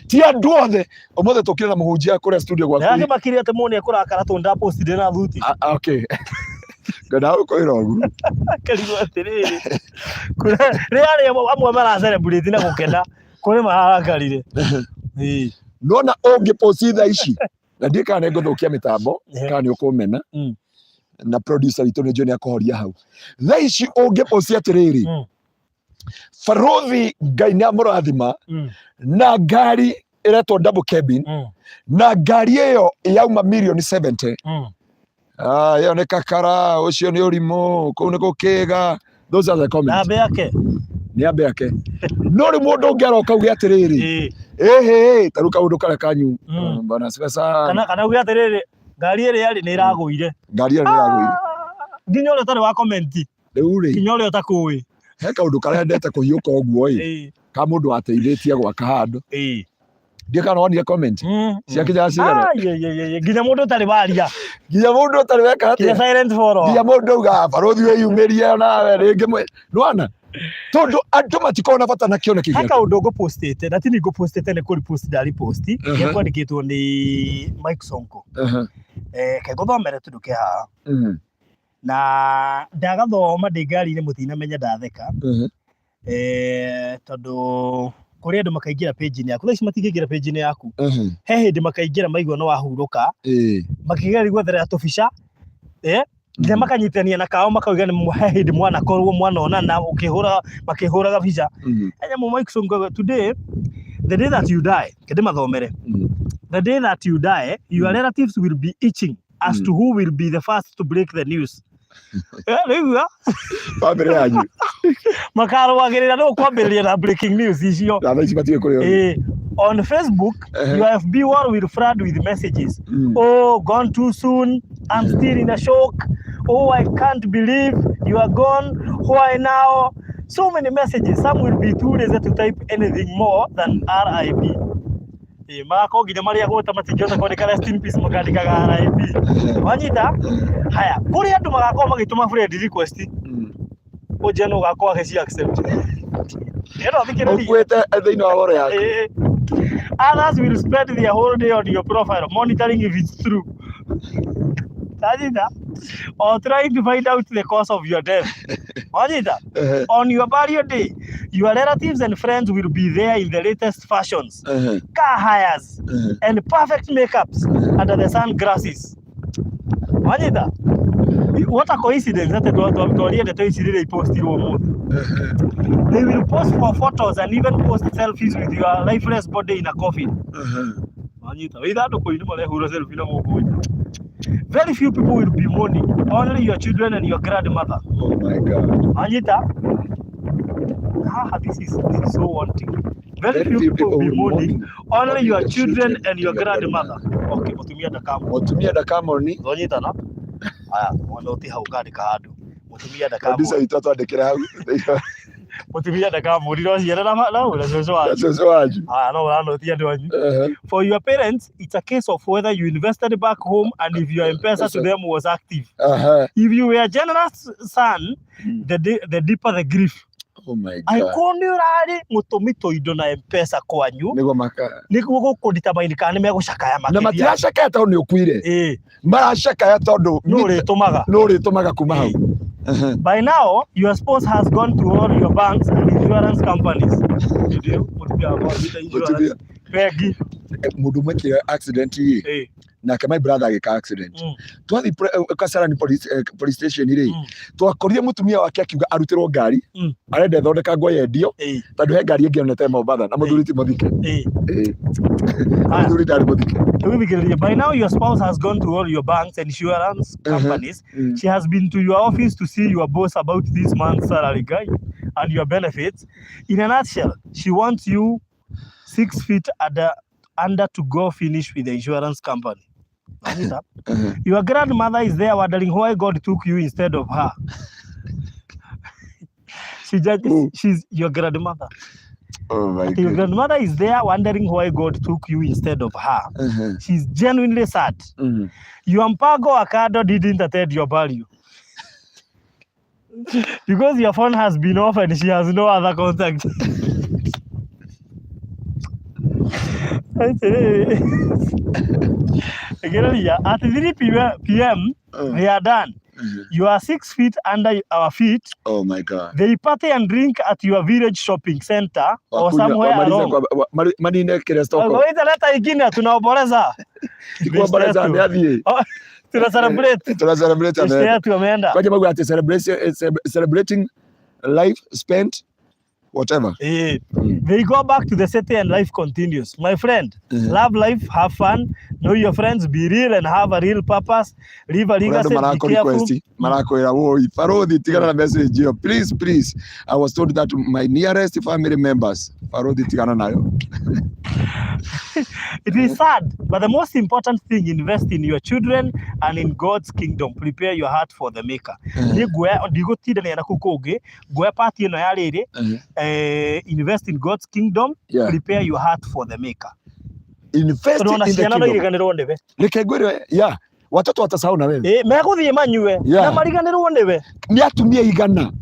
ti andũ othe ũmũthĩ tũkire na mũhunjia kũrĩa studio gwaku na makire atĩ mũnĩ ekũrakara tondũ ndapost ndĩna thuti okay ngana ũkoira ũguo karigo atĩrĩrĩ rĩarĩ amwe mara celebrate na gũkena kũrĩ marakarire nona ũngĩpost thaa ici na ndiĩ kana nĩ ngũthũkia mĩtambo kana nĩ ũkũmena na producer witũ nĩ njũĩ nĩ akũhoria hau thaa ici ũngĩpost atĩrĩrĩ barũthi Ngai nĩ amũrathima na ngari ĩretwo double cabin na ngari ĩyo yauma mirioni 70 ĩyo nĩ kakara ũcio nĩ ũrimũ kũu nĩ gũkĩga those are the comments na yake nĩ ambe yake no rĩ mũndũ ũngĩ aroka uge atĩrĩrĩ taru kaũndũ karĩa kanyu bana sasa kana uge atĩrĩrĩ ngari ĩrĩa yarĩ nĩ ĩragũire ngari ĩrĩa nĩ ĩragũire nginya ũrĩa ũtarĩ wa comment rĩu rĩ nginya ũrĩa ũtakũĩ he kaũndũ karĩa ndete kũhiũka ũguo ka mũndũ wateithĩtie gwaka handũ ndiĩ kana wonire comment ciakinya cigana nginya mũndũ ũtarĩ waria nginya mũndũ ũtarĩ weka atĩa silent follow nginya mũndũ auga barũthi wĩyumĩrie nawe rĩngĩ nĩwana tondũ andũ matikona bata na KIONEKI he kaũndũ ngũpostĩte na ti nĩ ngũpostĩte nĩ kũrepost ndariposti nĩ kwandĩkĩtwo nĩ Mike Sonko ke ngũthomere tũndũ ke haha na ndagathoma ndĩ ngari-inĩ mũtinamenya ndatheka tondũ kũrĩ andũ makaingĩra page-inĩ yaku thaa ici matingĩingĩra page-inĩ yaku he hĩndĩ makaingĩra maigua no wahurũka makĩgeria gwetherera tũbica nginya makanyitania na kao makauga he hĩndĩ mwana korwo mwana ona na makĩhũraga bica nyamũ Mike Sonko today the day that you die kĩndĩ mathomere the day that you die your relatives will be itching as to who will be the first to break the news rĩu family yanyu makarũagĩrĩra no kwambĩrĩria na breaking news icio na ici matige kũrĩa on Facebook your FB wall will flood with messages oh gone too soon I'm still in a shock oh I can't believe you are gone why now so many messages some will be too lazy to type anything more than RIP mako nginya maria gwota matingĩhota kwandĩka rest in peace makandĩkaga RIP wanyita haya kũrĩ andũ magakorwo magĩtũma friend request ũnjia no gakorwo agĩci accept ũkwĩte thĩinĩ wa woro yaku others will spend their whole day on your profile monitoring if it's true wanyita or trying to find out the cause of your death. Wajita, on your burial day, your relatives and friends will be there in the latest fashions, car hires, and perfect makeups under the sunglasses. Wajita, what a coincidence that they will post for photos and even post selfies with your lifeless body in a coffin. Very few people will be mourning, only your children and your grandmother. Oh my God. Anita, this is so wanting. Very few people will be mourning, only your children and your grandmother. Okay, mutumia dakamo ni Anita na aya wanoti hau gari kahadu mutumia dakamo kabisa itoto andikira hau mutumia dakamo riro ciana na ura coco waju no wanoti andu anyu. For your parents, it's a case of whether you invested back home and if your M-Pesa to them was active. If you were a generous son, the deeper the grief. Oh my God. Aikondi urari mutumito indo na M-Pesa kwanyu niguo gukundita maini kana nime gucakaya makiria na matiacakaya tondu ni ukuire maracakaya tondu no ritumaga kuma hau. By now, your spouse has gone to all your banks and insurance companies. Mundu mweke accident na my brother agika accident twathi Kasarani police station ri twakorire mutumia wake akiuga arutirwo ngari arenda thondeka ngo yendio tondu he ngari ingi onete Mombasa na muthuri ti muthike muthuri ndari muthike. By now, your spouse has gone to all your banks and insurance companies. She has been to your office to see your boss about this month's salary guy and your benefits. In a nutshell, she wants you 6 feet under to go finish with the insurance company. Your grandmother is there wondering why God took you instead of her. She's your grandmother. Oh my God. Your grandmother is there wondering why God took you instead of her. She's genuinely sad. Your mpago akado didn't attend your value. Because your phone has been off and she has no other contact. At 3 p.m. we are done. You are 6 feet under our feet. Oh my God. They party and drink at your village shopping center or somewhere along. Manine kile stoko. Ngoja leta ingine tunaoboreza. Tunaoboreza ndio. Tuna celebrate tumeenda. Kwa sababu ati celebrating life spent whatever. They go back to the city and life continues. My friend, love life, have fun, know your friends, be real and have a real purpose. Leave a legacy, be careful. Please. I was told that my nearest family members. It is sad, but the most important thing, invest in your children and in God's kingdom. Prepare your heart for the maker. Invest in God's kingdom. Prepare your heart for the maker. Invest in the kingdom. Yeah. Watoto watasahau na wewe. Meguthie manyue na mariganirwo niwe. Ni atumia igana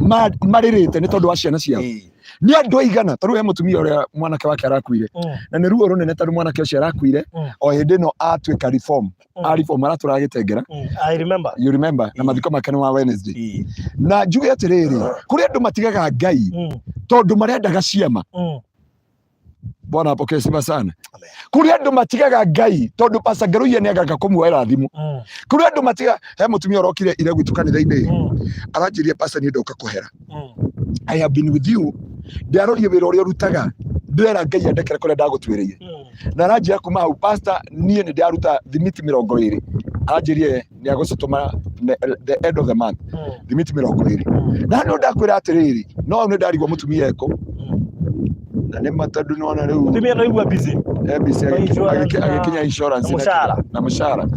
maririte ni tondu wa ciana ciao. Ni andu igana taru he mutumia uria mwanake wake arakuire na ni ruo runene tondu mwanake ucio arakuire o hindi no atwika reform aratura gitengera. I remember. You remember na mathiko make wa Wednesday. Na njuge atiriri kuri andu matigaga Ngai tondu marendaga ciama. Bwana apokee sifa sana. Kuri andu matigaga Ngai tondu Pastor Ngaruiya ni agaga kumuoera thimu. Kuri andu matiga he mutumia urokire ire gwitu kanitha-ini aranjirie pastor ni ndoka kuhera. I have been with you. Ndiarorie wira uria urutaga ndera Ngai andekere kure ndagutwiriye. Na aranjia kuma hau pastor nie ni ndiaruta thimiti 20 aranjirie ni agocituma the end of the month thimiti 20. Na no ndakwira atiriri no ni ndarigwo mutumia eko na ne matadu nona riu mutumia no igwa busy agikinya insurance na mushara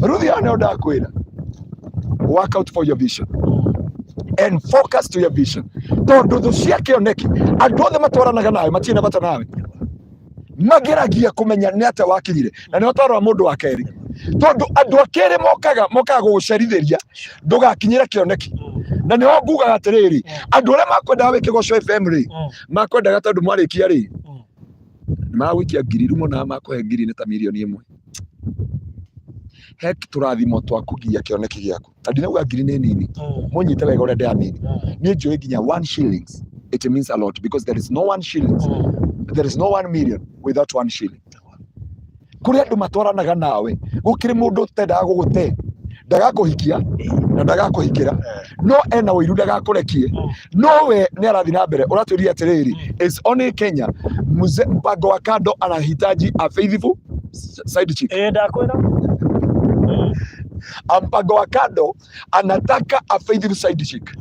Ruthi ana ndakwira work out for your vision and focus to your vision. Tondu thu cia KIONEKI andu othe matwaranaga nawe matina bata nawe mageragia kumenya ni ate wakirire na ni otwarwa mundu wa keri tondu andu akeri mokaga gucerithiria ndugakinyira KIONEKI na ni ngugaga atiriri andu aria makwenda wike goco family makwendaga tondu mwarikia ri mawikia ngiri rumo na makwe ngiri ni ta milioni 1 he turathimo twa kugia kioneki giaku na ndinauga ngiri nĩ nini munyite wega ũrĩa ndĩramini niĩ njũĩ nginya 1 shillings it means a lot because there is no 1 shillings there is no 1 million without 1 shilling. Kuri andu matwaranaga nawe gukiri mundu utendaga gugute ndagakuhikia na ndagakuhikira no ena wiru ndagakurekie no we ni arathi na mbere uraturia atiriri is only Kenya mpango wa kando anahitaji a faithful side chick ndakwira mpango wa kando anataka a faithful side chick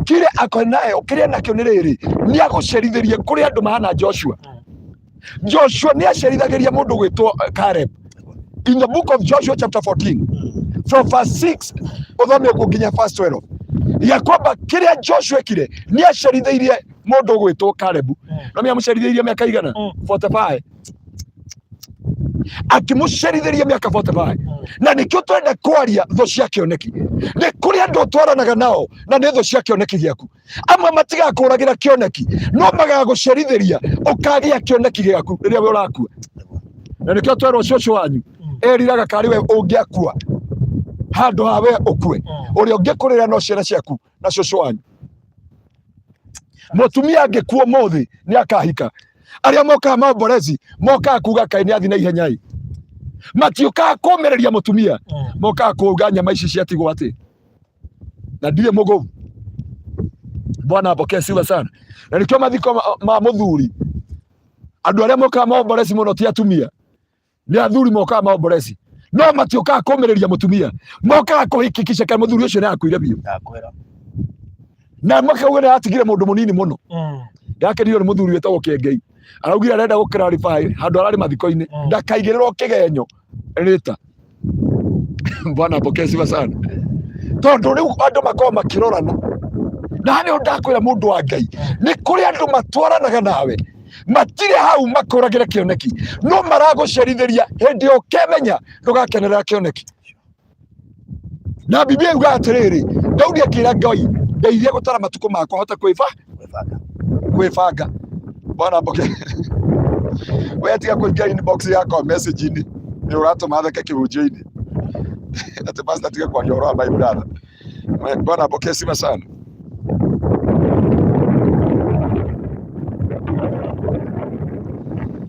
kile akonayo kile nakyo ni riri ni agucerithirie kuri andu mahana Joshua ni acerithagiria mundu gwitwo Caleb in the book of Joshua chapter 14 from verse 6 uthome kuginya verse 12 ya kwamba kile Joshua ekire ni acerithirie mundu gwitwo Caleb no mia mucerithĩirie miaka igana 45 akimucerithĩria miaka 45 na nikio twende kwaria tho cia kioneki ni kuri andu twaranaga nao na ni tho cia kioneki giaku amwe matigakuragira kioneki no magagucerithĩria ukagia kioneki giaku riria we urakua na nikio twerwo cũcũ wanyu eriraga kari we ungiakua handu ha we ukue uria ungikurira no ciana ciaku na cũcũ wanyu mutumia angikuo mothi ni akahika aria moka mamborezi moka kuga kai ni athi na ihenyai matiuka kumereria mutumia moka kuga nyama ici ciatigwo ati na ndiye mugo Bwana apokee sifa sana na nikio mathiko ma muthuri andu aria moka mamborezi muno ti atumia ni athuri moka mamborezi no matiuka kumereria mutumia moka kuhikikisha kai muthuri ucio ni akuire biu ndakwira na makauga atigire mundu munini muno yake ndio muthuri wetagwo Kengei araugire arenda gu clarify handu arari mathiko-ini ndakaigirĩrwo kigenyo rita Bwana apokee sifa sana tondu riu andu makoma makirorana na ni ndakwira mundu wa Ngai ni kuri andu matwaranaga nawe matire hau makuragire kioneki no maragucerithiria hindi ukemenya ndugakenerera kioneki na Biblia yuga atiriri Daudi akira Ngai ndeithia gutara matuko makwa hota kwibanga Bwana apokee we tiga kuingia inbox yako message ini ni uratuma theke kihunjio-ini ati pastor tiga kwa njoro my brother Bwana apokee sifa sana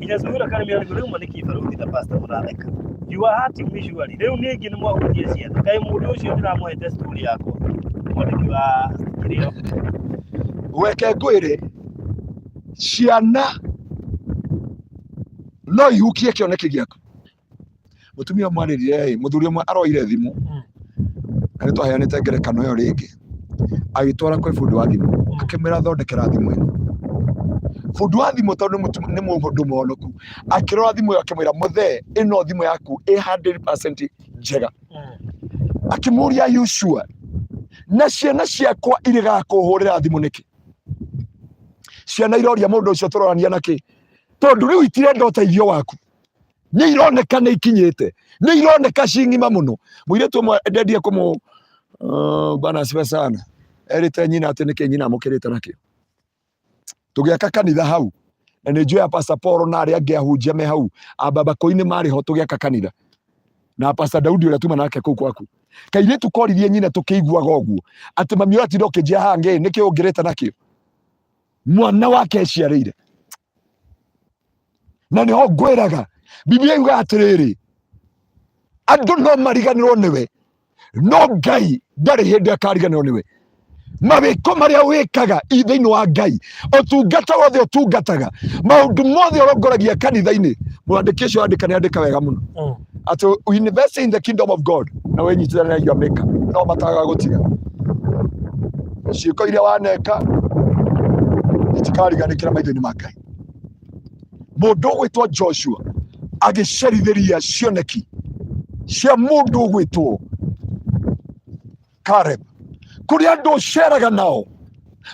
inazungura kana mimi ndio mwana kifaruthi ta pastor muratheka you are hurting me surely leo ningi ni mwahutie ciana kai mundu ucio ndiramwete story yako mwana wa kirio weke ngwire ciana no ihukie kioneki giaku mutumia mwarĩrire muthuri umwe aroire thimu na nĩ twaheanĩte ngerekano ĩyo rĩngĩ agĩtwara kwĩ bundi wa thimũ akĩmwĩra thondekera thimũ ĩno bundi wa thimũ tondũ nĩ mũndũ mũhonoku akĩrora thimũ ĩyo akĩmwĩra mũthee ĩno thimũ yaku ĩ 100% njega akĩmũria you sure na ciana ciakwa irĩgakũhũrĩra thimũ nĩkĩ ciana iroria mũndũ ũcio tũrorania nakĩ tondu riu itirenda uteithio waku ni ironeka ni ikinyite ni ironeka cing'ima muno muiretu umwe endendie kumu Bwana sifa sana erite nyina ati niki nyina amukirite nakio tugiaka kanitha hau na ni njui Pastor Paul na aria angi ahunjia me hau ababa koini mari ho tugiaka kanitha na Pastor Daudi uria tuma nake kuu kwaku kaire tukoririe nyina tukiguaga uguo ati mami ati ndokijia hange niki ungirite nakio mwana wake eciarĩire na niho ngwĩraga Biblia yuga atiriri andu no mariganĩrwo niwe no Ngai ndarĩ hĩndĩ akariganĩrwo niwe mawĩko marĩa wĩkaga thĩinĩ wa Ngai ũtungata wothe ũtungataga maũndũ mothe ũrongoragia kanitha-inĩ mwandĩki ũcio andĩka wega mũno atĩ invest in the kingdom of God na wĩnyitithanie na Maker no mataga gũtiga ciĩko iria waneka itikariganĩkĩra maitho-inĩ ma Ngai mundu ugwitwo Joshua agicerithĩria cioneki cia mundu ugwitwo Caleb kuri andu uceraga nao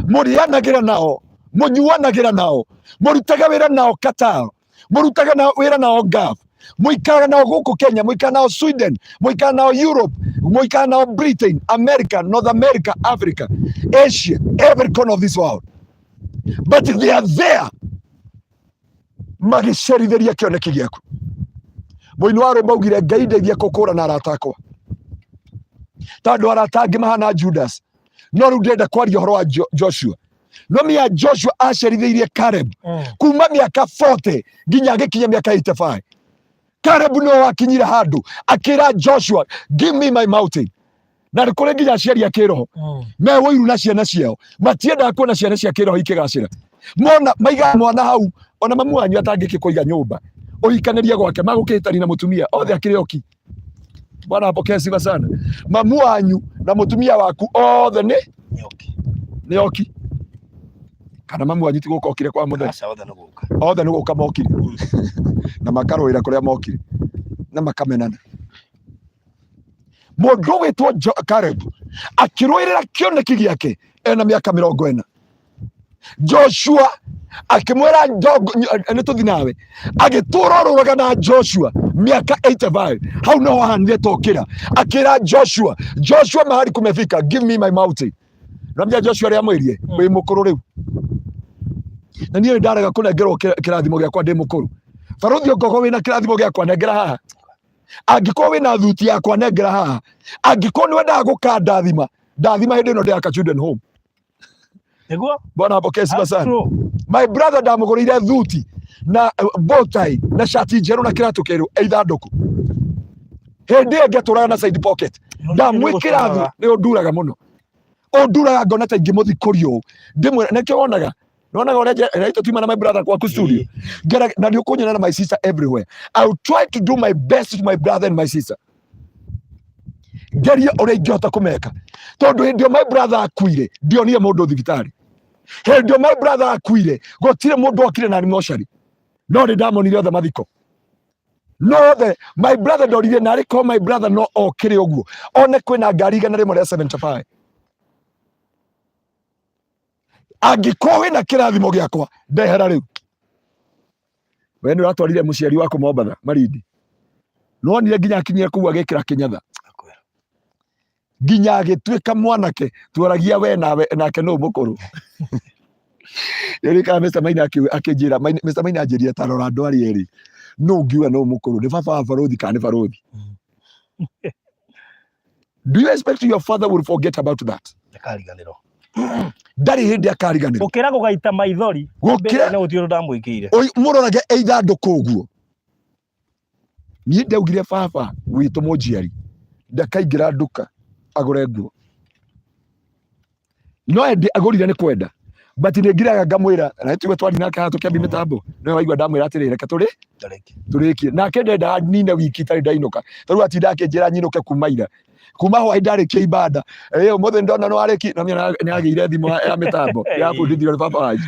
murianagira nao munyuanagira nao murutaga wira nao Qatar murutaga wira nao Gulf muikaraga nao guku Kenya muikaraga nao Sweden muikaraga nao Europe muikaraga nao Britain America North America Africa Asia every corner of this world but they are there magicerithĩria kioneki giaku Mũini wa rwĩmbo augire Ngai ndeithia kũkũũrana arata akwa tondũ arata angĩ mahana Judas, no rĩu ndĩrenda kwaria ũhoro wa Joshua. No mĩa Joshua acerithĩirie Caleb kuma mĩaka 40 nginya agĩkinya mĩaka 85. Caleb no wakinyire handũ akĩra Joshua, give me my mountain. Na kũrĩ nginya aciari a kĩroho me wũiru na ciana ciao matiendaga kuona ciana cia kĩroho ikĩgacĩra. Mona maiga mwana hau, ona mamu wanyu atangĩkĩkũiga nyũmba ũhikanĩrie gwake magũkĩhĩtania na mũtumia othe akĩrĩ oki. Bwana apokee sifa sana. Mamu wanyu na mũtumia waku othe nĩ oki. Kana mamu wanyu ti gũka okire kwa mũthenya othe nĩ gũka mokire na makarũĩra kũrĩa mokire na makamenana. Mũndũ wĩtwo Caleb akĩrũĩrĩra kĩoneki gĩake ena mĩaka 40. Joshua akĩmwĩra nĩ tũthi nawe, agĩtũra ũrũraga na Joshua mĩaka 85. Hau no hahanire tokĩra akĩra Joshua mahali kumefika, give me my mountain. Namja Joshua rĩa mwĩrie wĩ mũkũrũ rĩu, na niĩ ndarega kũnengerwo kĩrathimo gĩakwa ndĩ mũkũrũ. Baruthi ũngĩkorwo wĩna kĩrathimo gĩakwa nengera haha, angĩkorwo wĩna thuti yakwa nengera haha, angĩkorwo nĩwendaga gũkandathima ndathima hĩndĩ ĩno ndĩaka children home. Bwana apokee sifa sana. My brother ndamũgũrĩire thuti na bow tie na shati njerũ na kĩratũ kĩerũ ithandũkũ. Hĩndĩ ĩyo ngetũraga na side pocket ndamwĩkĩra thu nĩ ũnduraga mũno, ũnduraga ngona ta ingĩmũthikũrio ndĩmwe. Nĩkĩo wonaga ũrĩa tuma na my brother kwa studio na nĩ ũkũnyona na my sister everywhere. I will try to do my best to my brother and my sister. Geria ũrĩa ingĩhota kũmeka tondũ hĩndĩ ĩyo my brother akuire ndionire mũndũ thibitarĩ. Hĩndĩ ĩyo my brother akuire gũtirĩ mũndũ okire na mocarĩ, no nĩ ndamonire othe mathiko. No my brother ndorire na arĩko my brother no okĩre ũguo one kwĩna ngari 175. Angĩkorwo wĩna kĩrathimo gĩakwa ndehera rĩu. We nĩ ũratwarire mũciari waku Mombatha Marindi, no nire nginya akinyire kũu agĩkĩra kĩnyatha nginya agĩtuĩka mwanake tuoragia we nake no mũkũrũ. Yerika Mr. Maina akĩnjĩra Mr. Maina anjĩrire ta rora andũ arĩ erĩ no ngiuga no mũkũrũ nĩ baba wa barothi kana nĩ barothi. Do you expect your father will forget about that? Ndakariganĩrwo. Ndari hĩndĩ akariganĩrwo. Gũkĩra gũgaita maithori gũkĩra na gũtirĩ ndamwĩkĩire. Mũrorage ithandũkũ ũguo. Niĩ ndaugire baba witũ mũnjiari ndakaingĩra nduka agũre nguo. No endi agũrire nĩ kwenda, but nĩngiraga ngamwĩra na nĩtũigua twari nake haha tũkĩambia mĩtambo no waigua ndamwĩra atĩrĩ reke tũrĩkie nake ndenda nine wiki itarĩ ndainũka tarĩu atinda akĩnjĩra nyinũke kuma ira kuma hwaĩ ndarĩkia ibada ũmũthĩ ndona no arĩki na nĩagĩire thimũ ya mĩtambo yabundithio nĩ baba wanyu.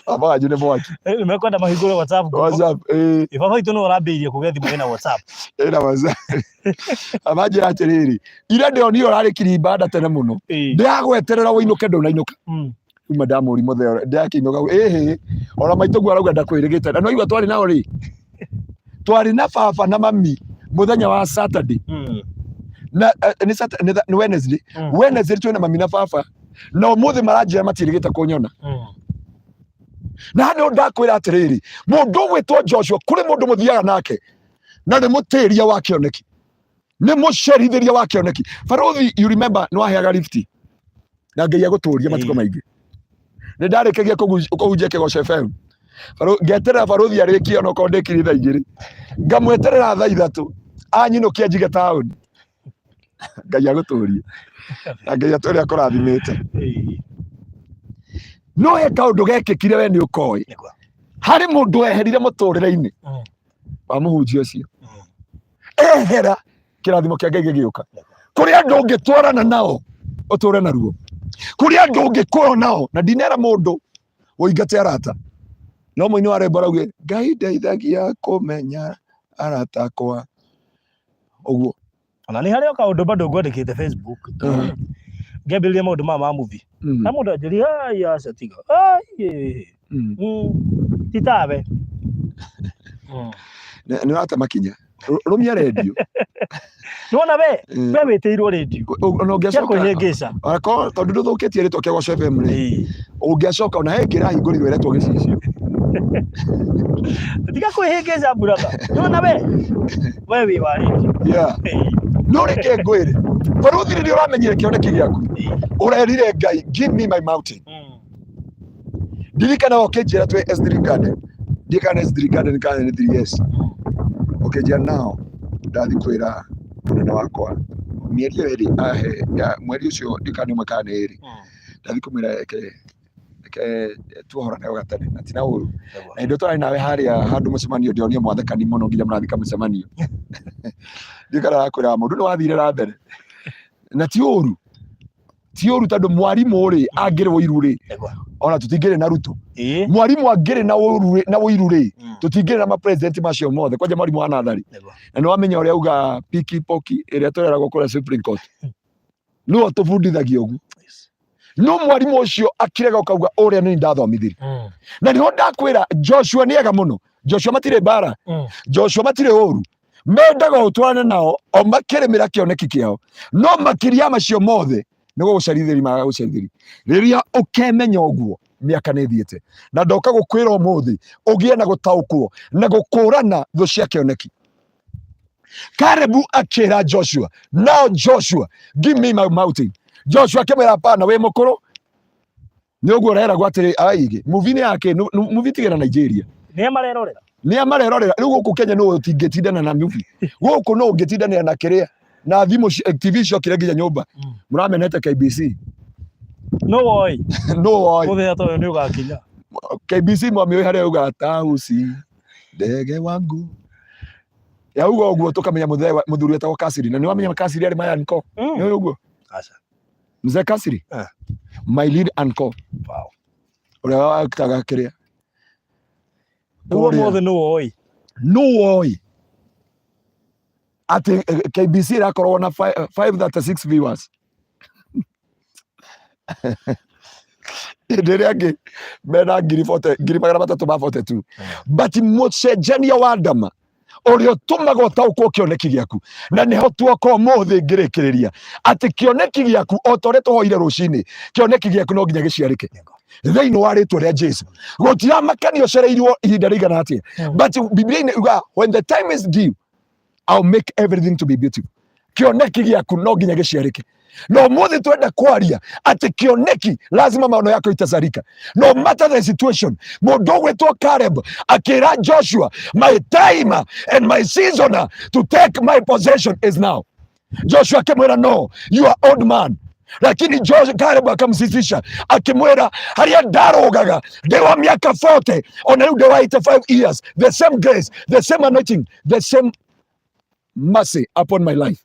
Baba wanyu nĩ mwaki nimekwenda mahingũre WhatsApp. Baba witũ no arambĩirie kũgĩa thimũ ĩna WhatsApp. Ĩna WhatsApp. Amanjĩra atĩrĩrĩ ira ndĩonire ũrarĩkirie ibada tene mũno ndĩragweterera ũinũke ndũnainũka. Kuma ndamũrimũ theo ndĩrakĩinũka ona maitũguo arauga ndakwĩrĩgĩte na no igua twarĩ nao rĩ twarĩ na baba na mami mũthenya wa Saturday na nĩ Wednesday. Wednesday twĩna mami na baba na ũmũthĩ maranjĩra matirĩgĩte kũnyona. Na no ndakwĩra atĩrĩrĩ mũndũ gwĩtwo Joshua kũrĩ mũndũ mũthiaga nake na nĩ mũtĩria wa kĩoneki, nĩ mũcerithĩria wa kĩoneki. Barothi you remember no aheaga lift na Ngai agũtũria matukũ maingĩ. Nĩ ndarĩkagia kũhunjia Kĩgoco FM ngeterera barothi arĩkie ona okorwo ndĩkiri thaa 2 ngamweterera thaa 3 anyinũkia njige taũni. Ngai agũtũria na Ngai atũre akũrathimĩte. No he kaũndũ gekĩkire we nĩ ũkoĩ harĩ mũndũ weherire mũtũrĩre-inĩ wa mũhunjia ũcio ehera kĩrathimo kĩa Ngai gĩgĩũka. Kũrĩ andũ ũngĩtwarana nao ũtũre na ruo, kũrĩ andũ ũngĩkorwo nao na ndinera mũndũ ũingate arata no mũini wa rwĩmbo arauge Ngai ndeithagia kũmenya arata akwa ũguo. Ona nĩ harĩ kaũndũ bado ngwandĩkĩte Facebook ngĩambĩrĩria maũndũ ma movie na mũndũ anjĩria ya setiga titabe nĩ rata makinya rumia radio nona we wĩtĩirwo radio ona ũngĩacoka tondũ ndũthũkĩtie rĩtwa Kĩgoco FM rĩ ũngĩacoka ona he ngĩrahingũrirwo ĩretwo Gĩcicio Tika kwihengeza brother. Nona we wari. Yeah. No reke ngwire. Baruthi ndio uramenyire kioneki giaku. Urerire Ngai, give me my mountain. Dirikana okenjira twe S3 garden. Dirikana S3 garden kana ni 3 years. Okenjira now. Ndathi kwira munene wakwa. Mieri eri ahe ya mweri ucio ndikani makane eri. Ndathi kumira tuhora nayo gatani atina uru. Na indo twari nawe haria handu mucemanio ndionie mwathekani muno nginya murathika mucemanio. Ndikara kwira mundu ni wathire ra mbere. Na ti uru tondu mwarimu ri angire wiru ri ona tutingire na Ruto mwarimu angire na wiru ri tutingire na ma president macio mothe kwanja mwarimu wa nathari na no amenya uria uga piki poki iria tureragwo kura Supreme Court no tubundithagia ugu no mwarimu ucio akirega ukauga uria ni ndathomithirie na niho ndakwira Joshua ni ega muno Joshua matire bara Joshua matire uru mendaga utwarane nao o makiremira kioneki kiao no makiria macio mothe nigo gucarithiri maga gucarithiri riria ukemenya uguo miaka ni thiete na ndoka gukwira umuthi ugie na gutaukwo na gukurana thu cia kioneki. Karebu akira Joshua, now Joshua give me my mountain. Joshua kemera pana we mukuru ni uguo rera gwatiri aige movie yake movie tigera Nigeria ni amarerorera riu guku Kenya no utingetindana na movie guku no ungetindana na kiria na thimu TV cio kire nginya nyumba muramenete KBC no muthe to ni ugakinya KBC mwami haria uga tausi ndege wangu ya ugo uguo tukamenya muthuri etagwo Kasiri na ni wamenya Kasiri ari maya nko ni uguo acha mzee Kasiri my lead uncle wow uria wakitaga kiria ugo mothe no oi ati KBC rakorwo na 536 viewers ndiriangi mena ngiri magana matatu ma 42 but mucenjania wa ndama urio tumago taukwo kioneki giaku na niho tuoko muthi ngirikiriria ati kioneki giaku otore tuhoire rucini kioneki giaku no nginya giciarike thiini wa ritwa ria Jesu gutira makanio cereirio ihinda rigana atia but Biblia inauga when the time is due I'll make everything to be beautiful. Kioneki giaku no nginya giciarike no muthi twenda kwaria ati kioneki lazima maono yako itazarika no matter the situation. Mundu gwetwo Caleb akira Joshua my time and my season to take my possession is now. Joshua akimwira no you are old man lakini Caleb akamsisisha akimwira haria ndarogaga ndewa miaka 40 ona riu ndewa 85 years the same grace the same anointing the same mercy upon my life.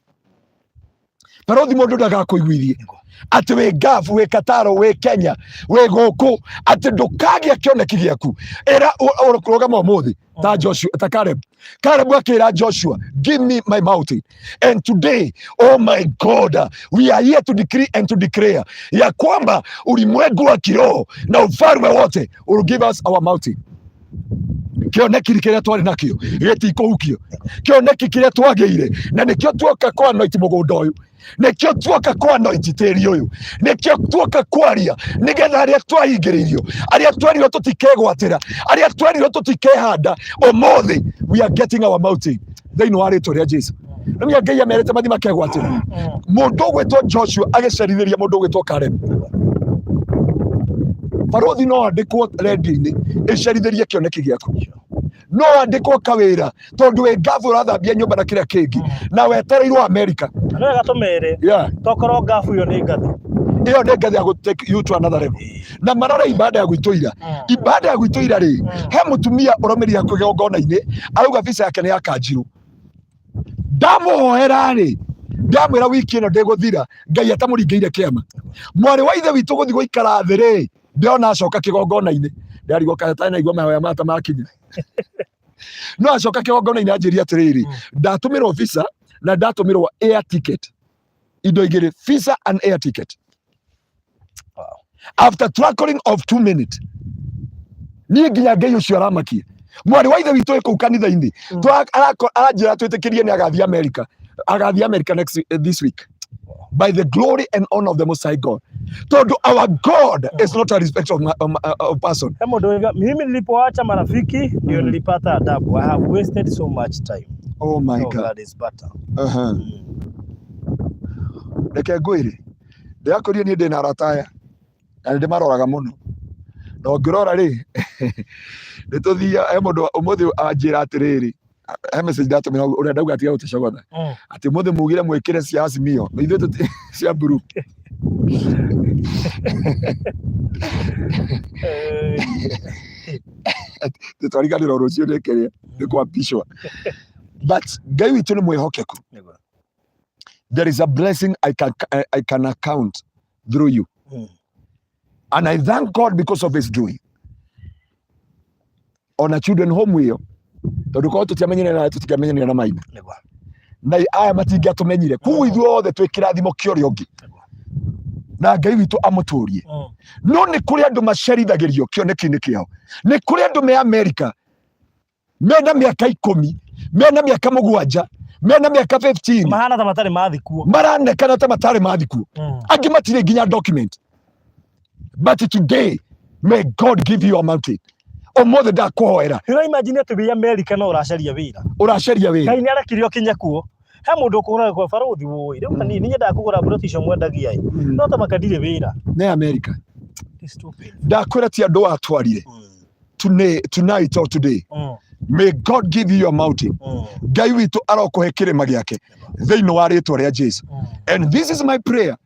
Parothi mundu ndagakuiguithie ati we gafu we Kataro we Kenya we guku ati ndukagia kioneki giaku era urugama umuthi ta Joshua ta Caleb akira Joshua give me my mountain and today oh my God we are here to decree and to declare ya kwamba ulimwengu wa kiroho na ufalme wote will give us our mountain. Kioneki kiria twari nakio gitikuhukio kioneki kiria twageire na nikio tuoka kwa anointi mugunda uyu nikio tuoka kwa anointi tiri uyu nikio tuoka kwaria nigetha aria twahingiririo aria twerirwo tutikegwatira aria twerirwo tutikehanda umuthi we are getting our mountain thiini wa ritwa ria Jesu. Nĩ Ngai amerete mathi makegwatira mundu gwetwo Joshua agicerithiria mundu gwetwo Caleb. Parothi no andikwo redio-ini icerithirie kioneki giaku no andikwo kawira tondu we gafu urathambia nyumba na kiria kingi na wetereirwo America no gatumere tokorwo gafu yo ni ngathi iyo ni ngathi ya go take you to another level na marora ibada ya gwituira ri he mutumia uromeria kugongona-ini arauga visa yake ni yakanjiru ndamuhoera ri ndamwira wiki ino ndiguthira Ngai atamuringeire kiama mwari wa ithe witu guthi guikara thi ri ndiona acoka kigongona-ini ndarigwo kana naigua mahoya mata makinya no acoka kigongona-ini anjiria atiriri ndatumirwo visa na ndatumirwo air ticket indo igiri visa and air ticket. Wow. After traveling of 2 minutes ni nginya Ngai ucio aramakia mwari wa ithe witu ku kanitha-ini aranjira twitikirie ni agathie America next this week by the glory and honor of the Most High God. Our God is not a respect of person. Mimi nilipoacha marafiki ndio nilipata adabu. I have wasted so much time. Oh my God. God is better. Reke ngwire ndiakorie ni ndina rataya na ndi maroraga muno no ngirora ri nituthia he mundu umuthi anjira atiriri he message ndatumira uria ndauga atiga gutecogotha ati muthi mugire mwikire cia Azimio ithuĩ tuti cia mburu tutwariganira rucio nikeria ni kwapishwa but Ngai witu ni mwihokeku. There is a blessing I can account through you. And I thank God because of his doing. On a children home wheel, tondu ko tutiamenyire na tutiamenyire na maina. Na aya matingia tumenyire. Ku ithuothe twi kirathimo kiorio ngi. Na Ngai witu amuturie. No ni kuri andu macerithagirio kioneki-ini kiao. Ni kuri andu me America. Mena miaka 10, mena miaka 7, mena miaka 15. Mahana ta matari mathikuo. Maranekana ta matari mathikuo. Angi matire nginya document. But today, may God give you a mountain. Omothe ndakuhoera. Imagine to be America no uracaria wira. Uracaria wira. Ngai niarakirio kinya kuo. He mundu ukugura kwa baruthi woi. Riu ni nyenda kugura buruthi cio mwendagia ai. No ta makadire wira. Ne America. Stupid. Ndakwira ti andu atwarire. Tonight or today. May God give you a mountain. Ngai witu arokuhe kirima giake. Thiini wa ritwa ria Jesu. And this is my prayer.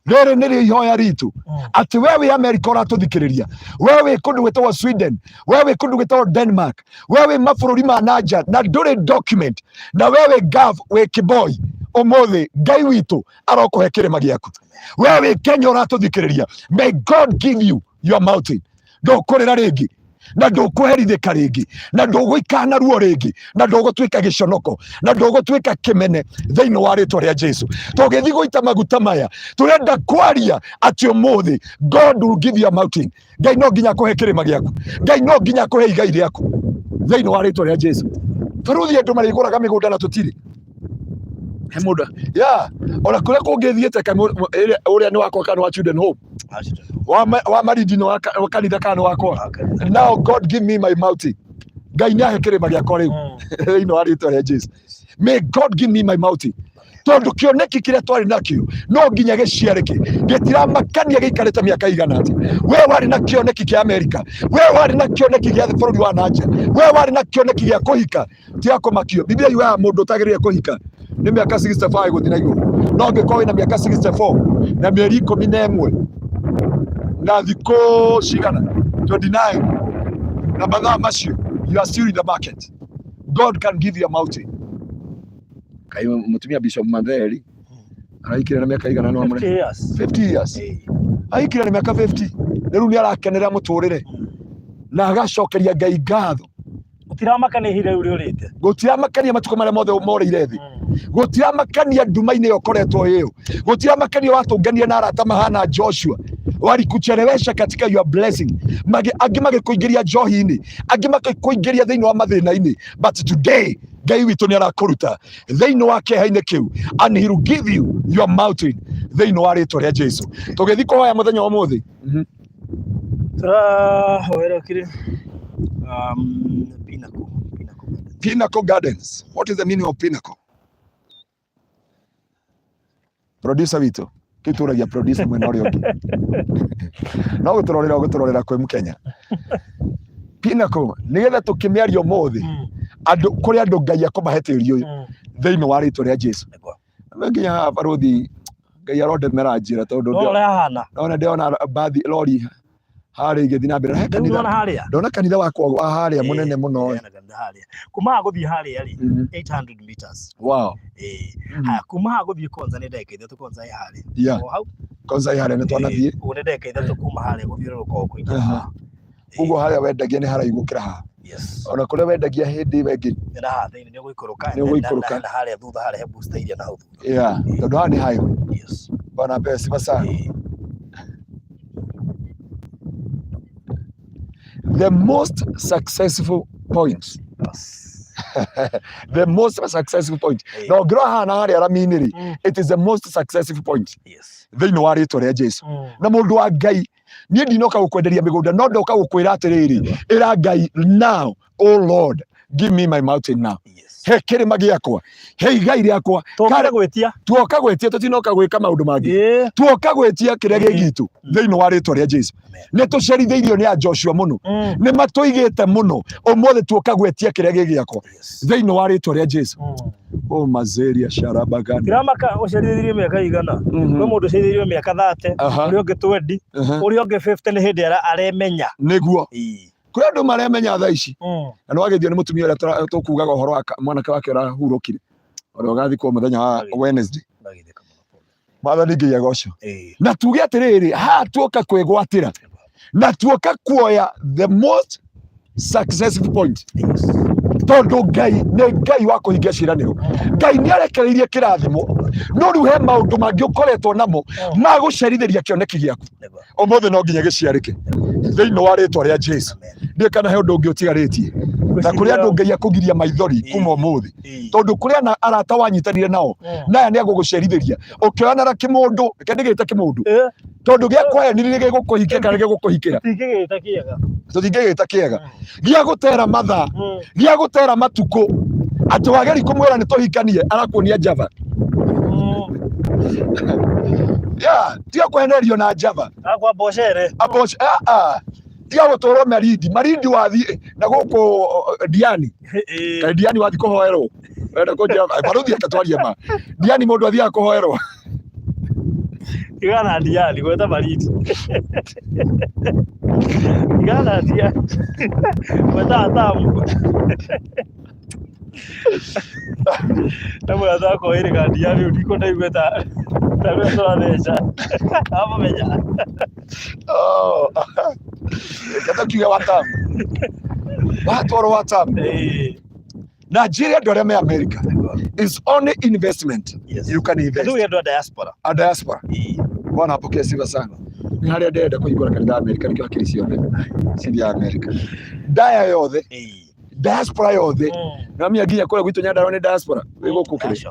Rere niri ihoya ritu ati wewe America uratuthikiriria, wewe kundu gwitwa Sweden, wewe kundu gwitwa Denmark, wewe mabururi ma nanja na nduri document, na wewe gav we kiboy omothe Ngai witu arokuhe kirima giaku. Wewe Kenya uratuthikiriria, may God give you your mountain. Ndukurira ringi na ndukuherithika ringi na ndugwikana ruo ringi na ndugutwika giconoko na ndugutwika kimene thiini wa ritwa ria Jesu. Tugithi guita maguta maya turenda kwaria ati umuthi God will give you a mountain. Ngai no nginya kuhe kirima giaku, Ngai no nginya kuhe igai riaku thiini wa ritwa ria Jesu. Turuthi andu mariguraga migunda na tutiri he muda ona kuria kungithiete uria ni wakwa kana wa children home wa maridino wa kanitha kana wakwa. Now God give me my mountain. Ngai nyahe kirima giakwa riu thiini wa ritwa ria Jesu. May God give me my mountain. Tondu kioneki kiria twari nakio no nginya giciarike gitiramakania giikarite miaka igana ati. We wari na kioneki kia America, we wari na kioneki gia bururi wa nanja, we wari na kioneki gia kuhika tia kumakio. Biblia yuga mundu utagirire kuhika ni miaka 65 guthina iguru. No ngikoo na miaka 64 na mieri 11 na thiko cigana 29 na mathaa macio, you are still in the market. God can give you a mountain. Kai mutumia Bishop Matheri araikire na miaka igana no amure 50 years aikire na miaka 50 riu ni arakenera muturire na agacokeria Ngai ngatho. Gutiramakania uri urite, gutiramakania matuko maria mothe moreire thi, gutiramakania nduma-ini yokoretwo iyo, gutiramakania watungania na arata mahana Joshua wari kuchelewesha katika your blessing. Angi magikuingiria njohi-ini, angi magikuingiria thiini wa mathina-ini, but today Ngai witu ni arakuruta thiini wa kiha-ini kiu, and he will give you your mountain thiini wa ritwa ria Jesu. Tugithi kuhoya muthenya wa muthi turahoera kiri Pinnacle Gardens. What is the meaning of Pinnacle? Producer witu kituragia producer mwena uri ungi no guturorera kwi Mukenya. Pinnacle nigetha tukimiaria umuthi andu kuri andu Ngai akomahete irio uyu thiini wa ritwa ria Jesu. Nginya baruthi Ngai arondemera njira tondu ndona ndiona bathi lori hari igithi na mbere ndona kanitha wakwa haria munene muno kuma guthii haria ri 800 meters. Wow. Kuma guthii konza ni ndeka ithatũ konza haria. Hau konza haria ni twanathie une ndeka ithatũ kuma haria guthiũrũrũka kuingira uguo haria wendagia ni haraigukira ha. Yes. Ona kuria wendagia hindi wengi na ha thiini ni guikuruka na haria thutha haria he booster iria na hau thutha. Tondu haha ni highway. Yes. Bana pesa basa. The most successful points The most successful point. No ngĩrora haha na harĩa rami-inĩ rĩ, it is the most successful point. Yes. Thĩinĩ wa rĩtwa rĩa Jesu. Na mũndũ wa Ngai, niĩ ndinoka gũkwenderia mĩgũnda, no ndoka gũkwĩra atĩrĩrĩ, ĩra Ngai, now, oh Lord, give me my mountain now. He kĩrĩma gĩakwa, he igai rĩakwa. Tuoka gwĩtia, tũtinoka gwĩka maũndũ mangĩ. Tuoka gwĩtia kĩrĩa gĩ gitu thĩinĩ wa rĩtwa rĩa Jesu. Nĩ tũcerithĩirio nĩ Joshua mũno, nĩ matũigĩte mũno, ũmũthĩ tuoka gwĩtia kĩrĩa gĩ gĩakwa thĩinĩ wa rĩtwa rĩa Jesu. Oh mazeria sharabagani. Tiramaka ũcerithĩirio mĩaka igana. Kwĩ mũndũ ũcerithĩirio mĩaka 30, ũrĩa ũngĩ 20, ũrĩa ũngĩ 50 nĩ hĩndĩ aremenya. Nĩguo. Kwĩ andũ maremenya thaa ici. Na nĩ wagethio nĩ mũtumia ũrĩa tũkugaga ũhoro wa mwanake wake ũrahurũkire. Ũrĩa ũgathikwo mũthenya wa Wednesday. Mwathani Ngai agocwo. Na tuge atĩrĩrĩ, haha tuoka kwĩgwatĩra na tuoka kuoya the most successful point. Tondũ Ngai nĩ Ngai wa kũhingia ciĩranĩro. Ngai nĩ arekereirie kĩrathimo, no rĩu he maũndũ mangĩ ũkoretwo namo ma gũcerithĩria kĩoneki gĩaku. Ũmũthĩ no nginya gĩciarĩke thĩinĩ wa rĩtwa rĩa Jesu. Ndiĩ kana he ũndũ ũngĩ ũtigarĩtie. Na kũrĩ andũ Ngai akũgiria maithori kuma ũmũthĩ. Tondũ kũrĩ arata wanyitanire nao, naya nĩ agũgũcerithĩria. Ũkĩoyana na kĩmũndũ, reke ndigĩte kĩmũndũ. Tondũ gĩakwa nĩ gĩgũkũhikia kana gĩgũkũhikĩra. Tũtingĩgĩta kĩega. Tũtingĩgĩta kĩega. Gĩa gũtera mathaa, gĩa gũtera matukũ. Atĩ wageri kũmwĩra nĩ tũhikanie, arakuonia Java. Tiga kwenerio na Java. Akwa bocere. Tiga gũtũrwo marindi wathiĩ na gũkũ Diani. Kaĩ Diani wathiĩ kũhoerwo. Wenda kũnjĩra baruthi akatwaria ma. Diani mũndũ athiaga kũhoerwo. Igana Diani gweta marindi. Igana Diani. Gweta atamu. Namwe athako ĩrĩ ga Diani ũdiko na igweta. Tawe twatheca. Aba menya. Oh. Kata kiuga watamu. Watoro watamu. Nigeria ndore me America is only investment. You can invest. Ndio ndo diaspora. A diaspora. Bwana apokee sifa sana. Ni hali ndenda kuigura kanitha America nikio akiri cione. Sidi ya America. Daya yothe. Diaspora yothe. Na mimi aginya kule gwitu nyanda ne diaspora. Wego kukire.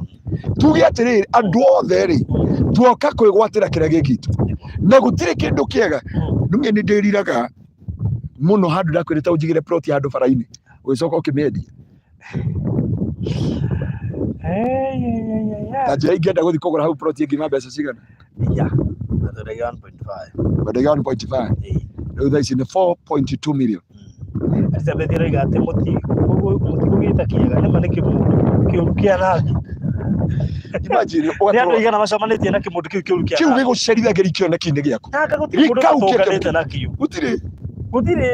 Tuge atiriri andu othe ri. Tuoka kwigwatira kira gikitu. Na gutire kindu kiega. Numye ni ndiriraga muno handu ndakwirita ujigire plot handu bara-ini. Ugicoka ukimiedia. Na njĩra ingĩenda gũthiĩ kũgũra hau plot ĩngĩma mbeca cigana? Ndagĩga 1.5. Ndagĩga 1.5. Rĩu thaa ici nĩ 4.2 million. Acabethira igate mũtigũgĩta kĩega nĩ manĩ kĩũru kĩa rangi. Imagine nĩ andũ igana macamanĩtie na kĩmũndũ kĩu kĩũru kĩa. Kĩu gĩgũcerithagĩria kĩoneki-inĩ gĩaku. Gĩkaũkĩte na kĩu. Gũtirĩ.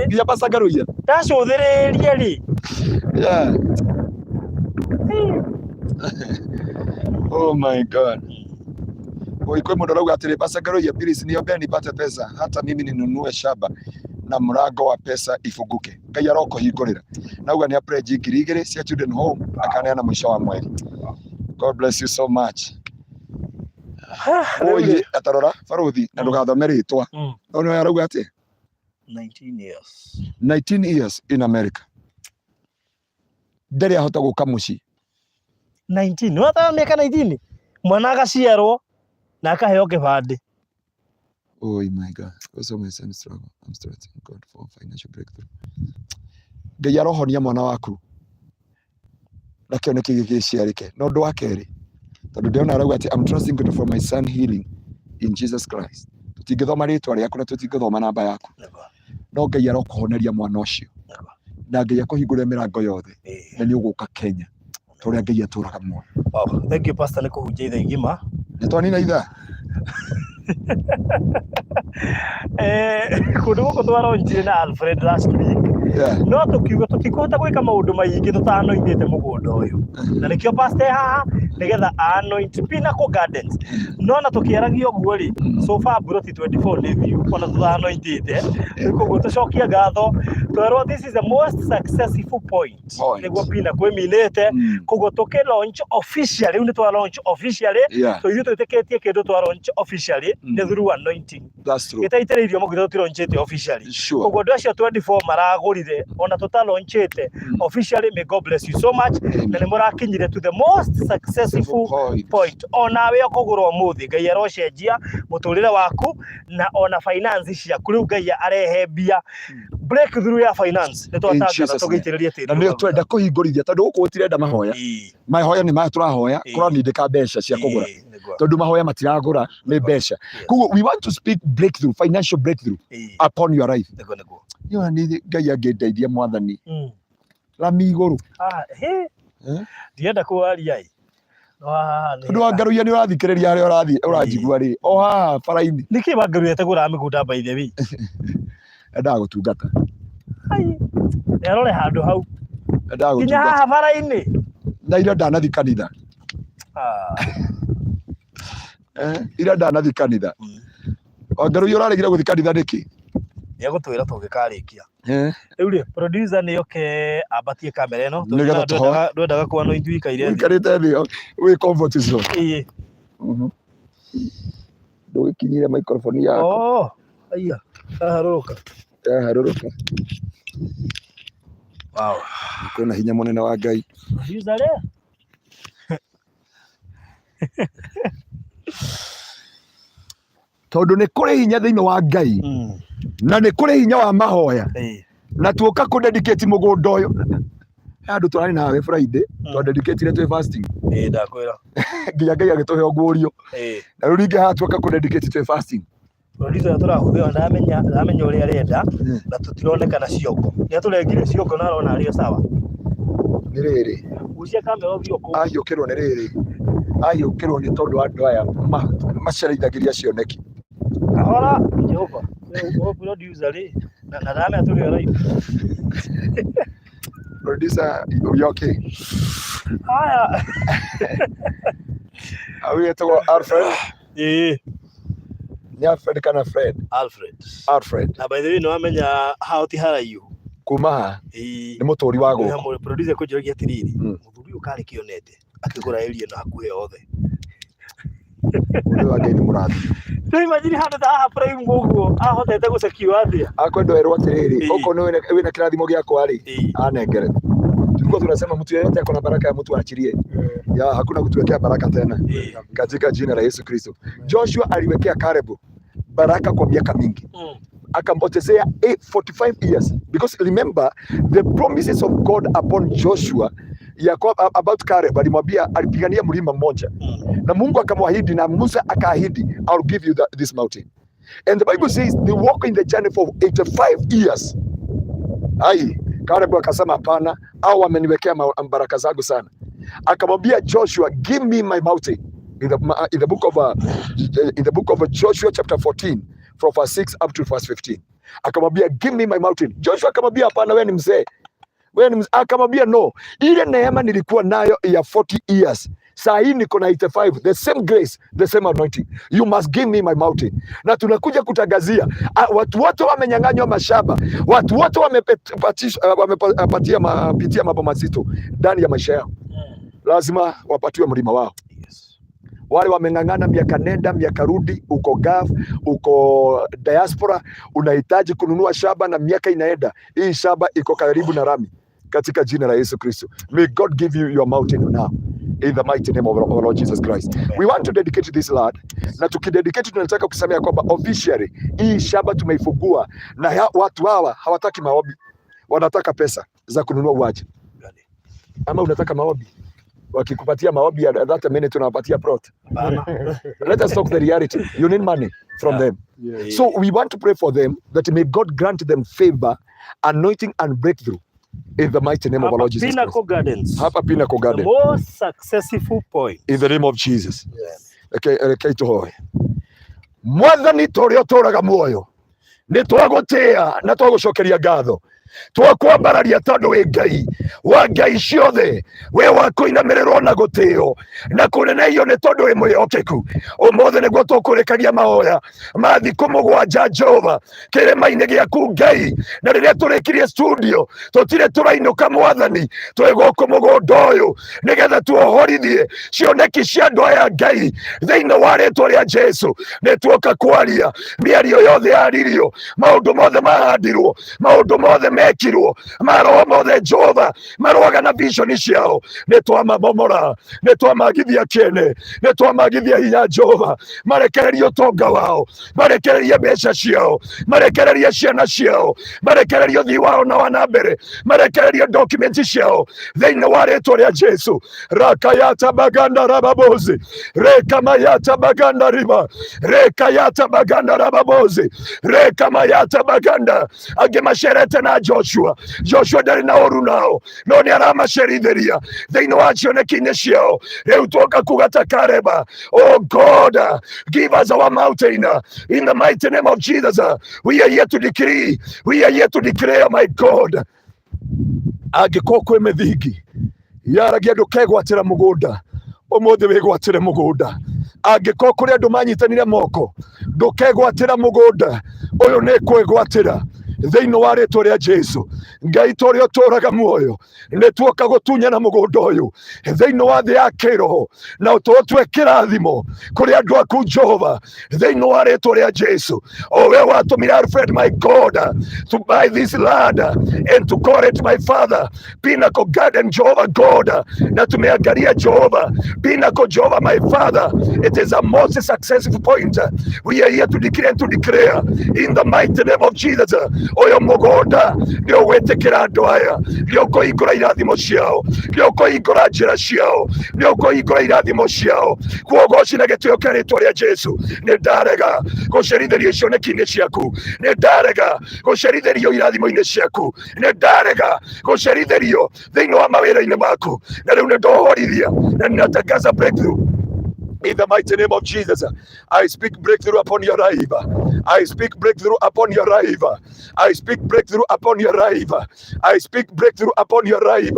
Nginya Pastor Ngaruiya. Ndacũthĩrĩria rĩ. Yeah. Oh my God. Kwĩ mũndũ arauga atĩrĩ Pastor Ngaruiya, please niombe nipate pesa hata mimi ninunue shamba na mlango wa pesa ifunguke. Ngai arokũhingũrĩra. Nauga nĩ apledge 2,000 cia children home akaneana mwisho wa mweri. God bless you so much. Oye atarora baruthi na ndũgathome rĩtwa. No nĩ arauga atĩ 19 years. 19 years in America. Ndere ahota gũka mũciĩ. 19. Wata mĩaka 19. Mwana agaciarwo na akaheo kĩbandĩ. Oh my God. Also my son struggle. I'm trusting God for financial breakthrough. Ngai arohonia mwana waku. Na kĩoneki gĩgĩciarĩke. No ũndũ wa kerĩ. Tondũ ndĩrona arauga atĩ I'm trusting God for my son healing in Jesus Christ. Tũtingĩthoma rĩtwa rĩaku na tũtingĩthoma namba yaku. No Ngai arokũhoneria mwana ũcio. Na Ngai akũhingũrĩre mĩrango yothe. Na nĩ ũgũka Kenya. Tũrĩa Ngai atũraga muoyo. Wow, thank you Pastor, nĩ kũhunjia ithaa igima. Nĩ twanina ithaa. Kũndũ gũkũ twaronjire na Alfred last week. No tũkiuga tũtikũhota gwĩka maũndũ maingĩ tũtanoithĩte mũgũnda ũyũ. Na nĩkĩo Pastor haha nigetha anoint Pinnacle Gardens. Nona tukiaragio guori so far bro 24 ni view ona tutha anointite koguo tucokia ngatho twerwo this is the most successful point niguo Pinnacle iminite koguo tuki launch officially ni twa launch officially so ithu twitikitie kindu twa launch officially ni through anointing. That's true. Itaitiririo mugitho tu launchite officially koguo ndu acio 24 maragurire ona tuta launchite officially. May God bless you so much na ni murakinyire to the most successful point onawe okugurwo muthi ngai arocenjia muturire waku na ona finance ciaku riu ngai arehe mbia breakthrough ya finance ni twatangatha tugiitiririe tiri na ni twenda kuhingurithia tondu guku gutirenda mahoya mahoya ni maturahoya kuranindika mbeca cia kugura tondu mahoya matiragura ni mbeca koguo we want to speak breakthrough, financial breakthrough upon your life. Yo ni ngai angedeithia mwathani Rami iguru ndienda kuaria ndu wa Ngaruiya ni urathikiriria aria urajigua ri o ha faraini niki wa Ngaruiya tegura migunda by the way endaga gutungata erore handu hau endaga kinya gutungata haha faraini na ira ndanathi kanitha ira ndanathi kanitha wa Ngaruiya uraregire guthi kanitha niki ni agutwira tugikarikia riu ri producer ni oke abatie kamera ino ndendaga kuwa no indui kaire karite thio we comfort zone ndugikinyire microphone yako aya haruruka wow kuna hinya munene wa Ngai producer le tondu ni kuri hinya thiini wa Ngai na ni kuri hinya wa mahoya na tuoka ku dedicate mugunda uyu andu turani nawe Friday tu dedicate ile tu fasting ndakwira nginya Ngai agituhe ogurio na riu ringi ha tuoka ku dedicate tu fasting producer turahuthio ndamenya uria arenda na tutironekana ciongo ni aturengire ciongo na arona ario sawa ni riri ucia kamera uthio ku ayukirwo ni riri ayukirwo ni tondu andu aya macerithagiria cioneki ahora Jehova o producer ri na ndame aturi right producer you okay aya awi to Alfred ni Alfred kana Fred Alfred na by the way no amenya how ti harayu kuma ni muturi wa guku producer kujiragia tiriri muthuri ukari kionete akigura area na hakuhe othe ndio ageni murathi ndio imagine handa haha prime guguo ahotete gucekio athia akwendo erwa tiriri uko ni wina kirathimo giakwa ri anengere tulikuwa tunasema mtu yeyote ako na baraka ya mtu aachilie ya hakuna kutuwekea baraka tena katika jina la Yesu Kristo. Joshua aliwekea Caleb baraka kwa miaka mingi akampotezea 45 years because remember the promises of God upon Joshua about Caleb alimwambia alipigania mlima mmoja na Mungu akamwahidi na Musa akaahidi I'll give you this mountain and the Bible says they walk in the journey for 85 years. Caleb akasema hapana au wameniwekea baraka zangu sana. Akamwambia Joshua give me my mountain in the book of Joshua chapter 14 from verse 6 up to verse 15. Akamwambia give me my mountain. Joshua akamwambia hapana wewe ni mzee. Akamwambia no, ile neema nilikuwa nayo ya 40 years saa hii niko na 85, the same grace, the same anointing, you must give me my mountain. Na tunakuja kutangazia watu wote wamenyang'anywa mashamba, watu wote wamepatia mambo mazito ndani ya maisha yao, lazima wapatiwe mlima wao. Wale wameng'ang'ana miaka nenda miaka rudi, uko gaf, uko diaspora, unahitaji kununua shamba na miaka inaenda, hii shamba iko karibu na rami. Katika jina la Yesu Kristo, may God give you your mountain now in the mighty name of our Lord Jesus Christ. We want to dedicate this land, na tukidedicate tunataka kusemea kwamba officially hii shamba tumeifungua, na watu hawa hawataki maombi, wanataka pesa za kununua uwanja. Ama unataka maombi? Wakikupatia maombi ya that minute tunawapatia plot. Let us talk the reality. You need money from them. So we want to pray for them that may God grant them favor, anointing and breakthrough in the mighty name of our Lord Jesus Christ. Pinnacle Gardens. Hapa Pinnacle Garden. The most successful point. In the name of Jesus. Okay, tuhoe. Mwathani turia turaga muoyo ni twagutia na twagucokeria ngatho twakwambararia tondu wi Ngai wa ngai ciothe, we wakuinamirĩrwo na gũtĩo na kũneneio nĩ tondu wi mwĩhokeku. Ũmũthĩ nĩguo tũkũrĩkagia mahoya ma thikũ 7 Jehova kĩrĩma-inĩ gĩaku Ngai, na rĩrĩa tũrĩkirie studio tũtirĩ tũrainũka Mwathani, twĩ gũkũ mũgũnda ũyũ nĩgetha tuohorithie cioneki cia andũ aya Ngai thĩinĩ wa rĩtwa rĩa Jesu. Nĩ tuoka kwaria mĩario yothe yaririo, maũndũ mothe mahandirwo, maũndũ mothe mekirwo, maroho mothe Jehova maroaga na vision ciao, nĩ twamamomora, nĩ twamagithia kĩene, nĩ twamagithia hinya Jehova, marekererie ũtonga wao, marekererie mbeca ciao, marekererie ciana ciao, marekererie ũthii wao na wana mbere, marekererie document ciao thĩinĩ wa rĩtwa rĩa Jesu. Rakayata baganda rababozi, rekamayata baganda riba, rekayata baganda rababozi, rekamayata baganda. Angĩ macerete na Joshua ndarĩ na ũru nao, no nĩ aramacerithĩria thĩinĩ wa cioneki-inĩ ciao. Rĩu tuoka kuga ta Kareba, oh God, give us our mountain in the mighty name of Jesus. We are here to decree, we are here to declare, my God. Angĩkorwo kwĩ mĩthingi yaragia ndũkegwatĩra mũgũnda, ũmũthĩ wĩgwatĩre mũgũnda. Angĩkorwo kũrĩ andũ manyitanire moko ndũkegwatĩra mũgũnda, ũyũ nĩ kwĩgwatĩra thĩinĩ wa rĩtwa rĩa Jesu. Ngai ta ũrĩa ũtũũraga muoyo, nĩ tuoka gũtunyana mũgũnda ũyũ thĩinĩ wa thĩ ya kĩroho, na ũtũtue kĩrathimo kũrĩ andũ aku Jehova thĩinĩ wa rĩtwa rĩa Jesu. O we watũmire Alfred, my God, to buy this land and to call it, my Father, Pinnacle Garden, Jehovah God, na tumeangalia Jehova Pinnacle, Jehovah my Father, it is a most successful point. We are here to declare and to declare in the mighty name of Jesus. Oyo mũgũnda nĩ ũgwĩtĩkĩra andũ aya, nĩ ũkũhingũra irathimo ciao, nĩ ũkũhingũra njĩra ciao, nĩ ũkũhingũra irathimo ciao. Kuoguo cina gĩtĩo kĩa rĩtwa rĩa Jesu, nĩ ndarega gũcerithĩrio cioneki-inĩ ciaku, nĩ ndarega gũcerithĩrio irathimo-inĩ ciaku, nĩ ndarega gũcerithĩrio thĩinĩ wa mawĩra-inĩ maku, na rĩu nĩ ndohorithia na ninatangaza breakthrough. In the mighty name of Jesus, I speak breakthrough upon your life. I speak breakthrough upon your life. I speak breakthrough upon your life. I speak breakthrough upon your life.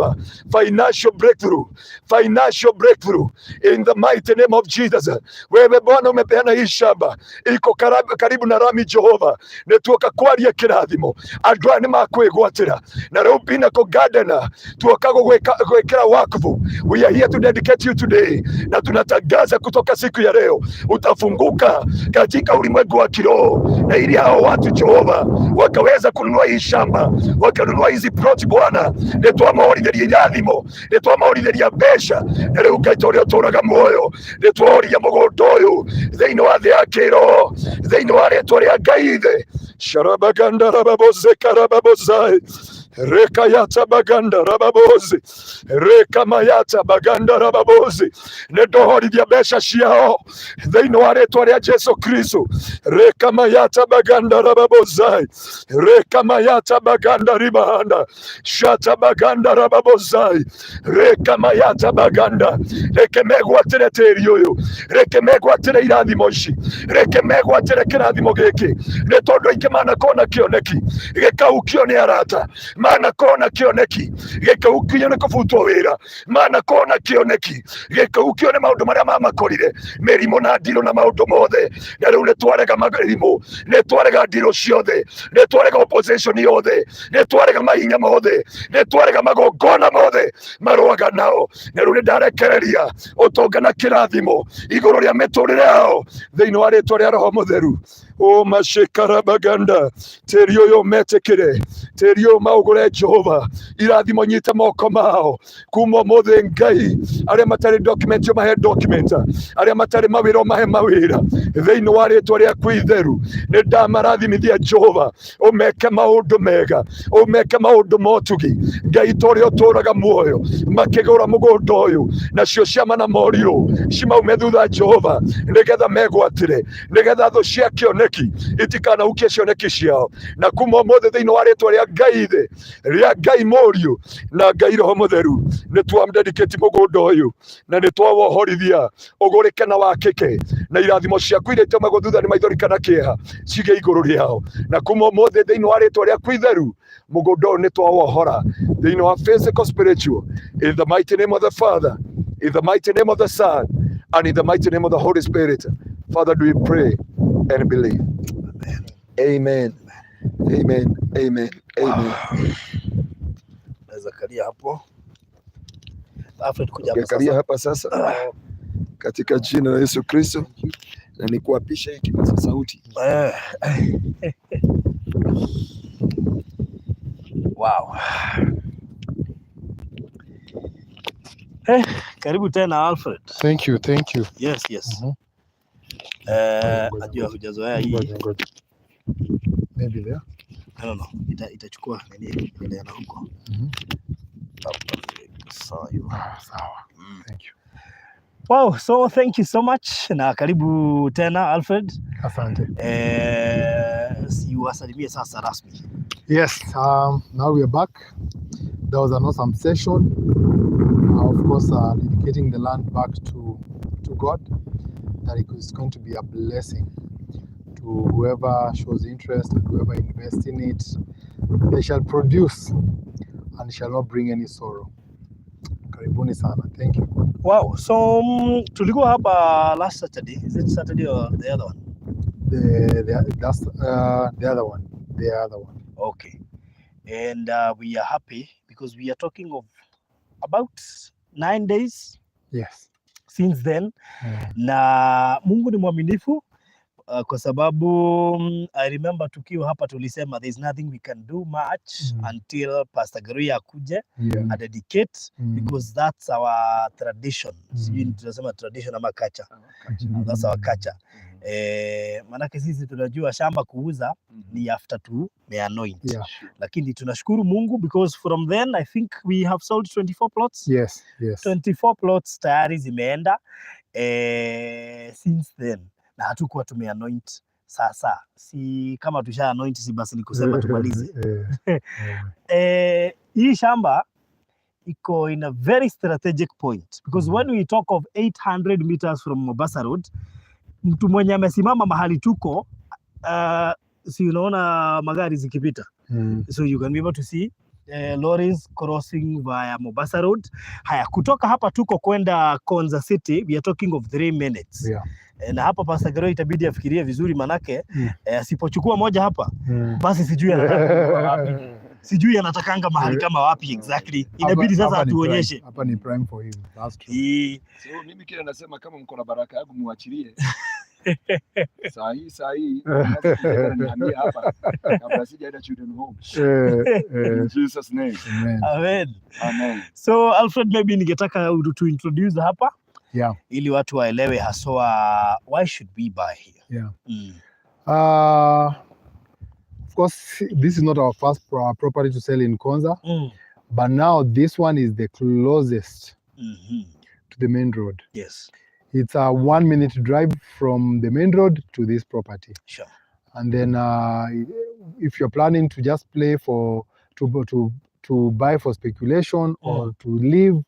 Financial breakthrough. Financial breakthrough. In the mighty name of Jesus. Wewe Bwana umepeana hii shamba, iko karibu na rami Jehova. Netuoka kwaria kirathimo. Andũ aya nĩmakwĩgwatĩra. Na rĩu Pinnacle Garden tuoka gwĩkĩra wakfu. We are here to dedicate you today. Na tunatangaza kutoka siku ya leo utafunguka katika ulimwengu wa kiroho, na ili hao watu Jehova wakaweza kununua hii shamba, wakanunua hizi plot Bwana, nĩtwamahorithĩria irathimo, nĩtwamahorithĩria mbeca, na rĩu Ngai ta ũrĩa ũtũũraga muoyo, nĩtwahoria mũgũnda ũyũ thĩinĩ wa thĩ ya kĩroho, thĩinĩ wa rĩtwa rĩa Ngai ithe. Sharabaganda rababoze karababozai, rekayata baganda rababozi, rekamayata baganda rababozi. Nĩndohorithia mbeca ciao thĩinĩ wa rĩtwa rĩa Jesu Kristo. Rekamayata baganda rababozai, rekamayata baganda ribahanda, shata baganda rababozai, rekamayata baganda. Reke megwatĩre tĩri ũyũ, reke megwatĩre irathimo ici, reke megwatĩre kĩrathimo gĩkĩ, nĩ tondũ aingĩ manakorwo na kĩoneki gĩkaukio nĩ arata, manakorwo na kĩoneki gĩkaukio nĩ kũbutwo wĩra, manakorwo na kĩoneki gĩkaukio nĩ maũndũ marĩa mamakorire, mĩrimũ na ndiro na maũndũ mothe. Na rĩu nĩtwarega mĩrimũ, nĩtwarega ndiro ciothe, nĩtwarega opposition yothe, nĩtwarega mahinya mothe, nĩtwarega magongona mothe maroaga nao. Na rĩu nĩndarekereria ũtonga na kĩrathimo igũrũ rĩa mĩtũrĩre yao thĩinĩ wa rĩtwa rĩa Roho Mũtheru. O macekarabaganda, tĩri ũyũ metĩkĩre, tĩri ũyũ maũgũre Jehova, irathimo nyite moko mao kuma ũmũthĩ. Ngai, arĩa matarĩ document mahe document, arĩa matarĩ mawĩra mahe mawĩra thĩinĩ wa rĩtwa rĩaku itheru. Nĩndamarathimithia Jehova, ũmeke maũndũ mega, ũmeke maũndũ motugi. Ngai ta ũrĩa ũtũũraga muoyo, makĩgũra mũgũnda ũyũ, nacio ciama na morirũ cimaume thutha Jehova, nĩgetha megwatĩre, nĩgetha thũ cia kĩoneki itikana ukie cioneki ciao. Na kuma ũmũthĩ thĩinĩ wa rĩtwa rĩa Ngai ithe, ria Ngai Mũriũ na Ngai Roho Mũtheru nĩ twamdedicate mũgũnda ũyũ na nĩ twawohorithia ũgũrĩke na wakĩke na irathimo ciaku iria itumagwo thutha nĩ maithori kana kĩeha cige igũrũ rĩao na kuma ũmũthĩ thĩinĩ wa rĩtwa rĩaku itheru mũgũnda ũyũ nĩ twawohora thĩinĩ wa physical spiritual in the mighty name of the Father, in the mighty name of the Son, and in the mighty name of the Holy Spirit. Father, do we pray and believe? Amen. Amen. Amen. Amen. Naweza kalia hapo. Alfred kuja hapa sasa. Katika jina la Yesu Kristo na nikuapisha hiki kipaza sauti. Wow. Karibu tena Alfred. Thank you. Yes. Najua hujazoea hii. Maybe there. No. Itachukua nini na huko. Sawa. Thank you. Wow, so thank you so much na karibu tena Alfred. Asante. Si wasalimie sasa rasmi. Yes, now we are back. There was an awesome session. Of course, dedicating the land back to God. That it is going to be a blessing to whoever shows interest and whoever invests in it. They shall produce and shall not bring any sorrow. Karibuni sana. Thank you. Wow, so tulikuwa hapa last Saturday. Is it Saturday or the other one? That's the other one. The other one. Okay. And we are happy because we are talking of about 9 days. Yes. Since then. Na Mungu ni mwaminifu kwa sababu I remember tukiwa hapa tulisema there's nothing we can do much until Pastor Ngaruiya akuje and dedicate because that's our tradition. Sijui tunasema tradition ama culture. That's our culture. Manake sisi tunajua shamba kuuza ni after to may anoint. Lakini tunashukuru Mungu because from then I think we have sold 24 plots. Yes. 24 plots tayari zimeenda since then. Na hatukuwa tumeanoint sasa. Si kama tusha anoint si basi ni kusema tumalize. Hii shamba iko in a very strategic point because when we talk of 800 meters from Mombasa Road, mtu mwenye amesimama mahali tuko si unaona magari zikipita. So you can be able to see lorries crossing via Mombasa Road. Haya, kutoka hapa tuko kwenda Konza City, we are talking of 3 minutes. Na hapa Pastor Ngaruiya itabidi afikirie vizuri manake asipochukua moja hapa basi sijui anataka wapi. Sijui anatakanga mahali kama wapi exactly. Inabidi sasa atuonyeshe. Hapa ni prime for him. That's true. So mimi kile nasema kama mko na baraka yangu muachilie. Saa hii niambia hapa kabla sijaenda children home. In Jesus name. Amen. So Alfred, maybe ningetaka to introduce hapa. Ili watu waelewe haswa why should we buy here. Of course, this is not our first property to sell in Konza, but now this one is the closest to the main road. Yes. It's a 1-minute drive from the main road to this property. Sure. And then if you're planning to just play to buy for speculation or to live,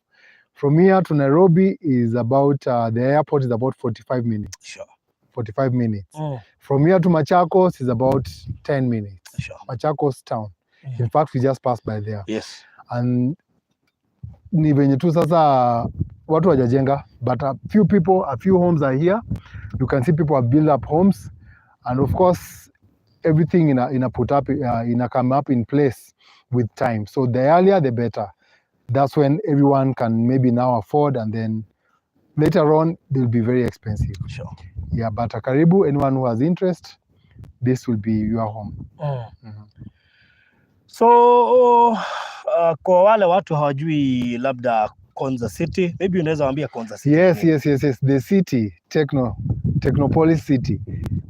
from here to Nairobi is about, the airport is about 45 minutes. Sure. 45 minutes. From here to Machakos is about 10 minutes. Sure. Machakos town. In fact, we just passed by there. Yes. And ni venye tu sasa watu wajajenga, but a few homes are here. You can see people have built up homes, and of course everything come up in place with time. So the earlier the better. That's when everyone can maybe now afford, and then later on they'll be very expensive. Sure. Yeah, but karibu, anyone who has interest, this will be your home. So kwa wale watu hawajui labda Konza City, maybe unaweza waambia Konza City. Yes. The city, Technopolis City.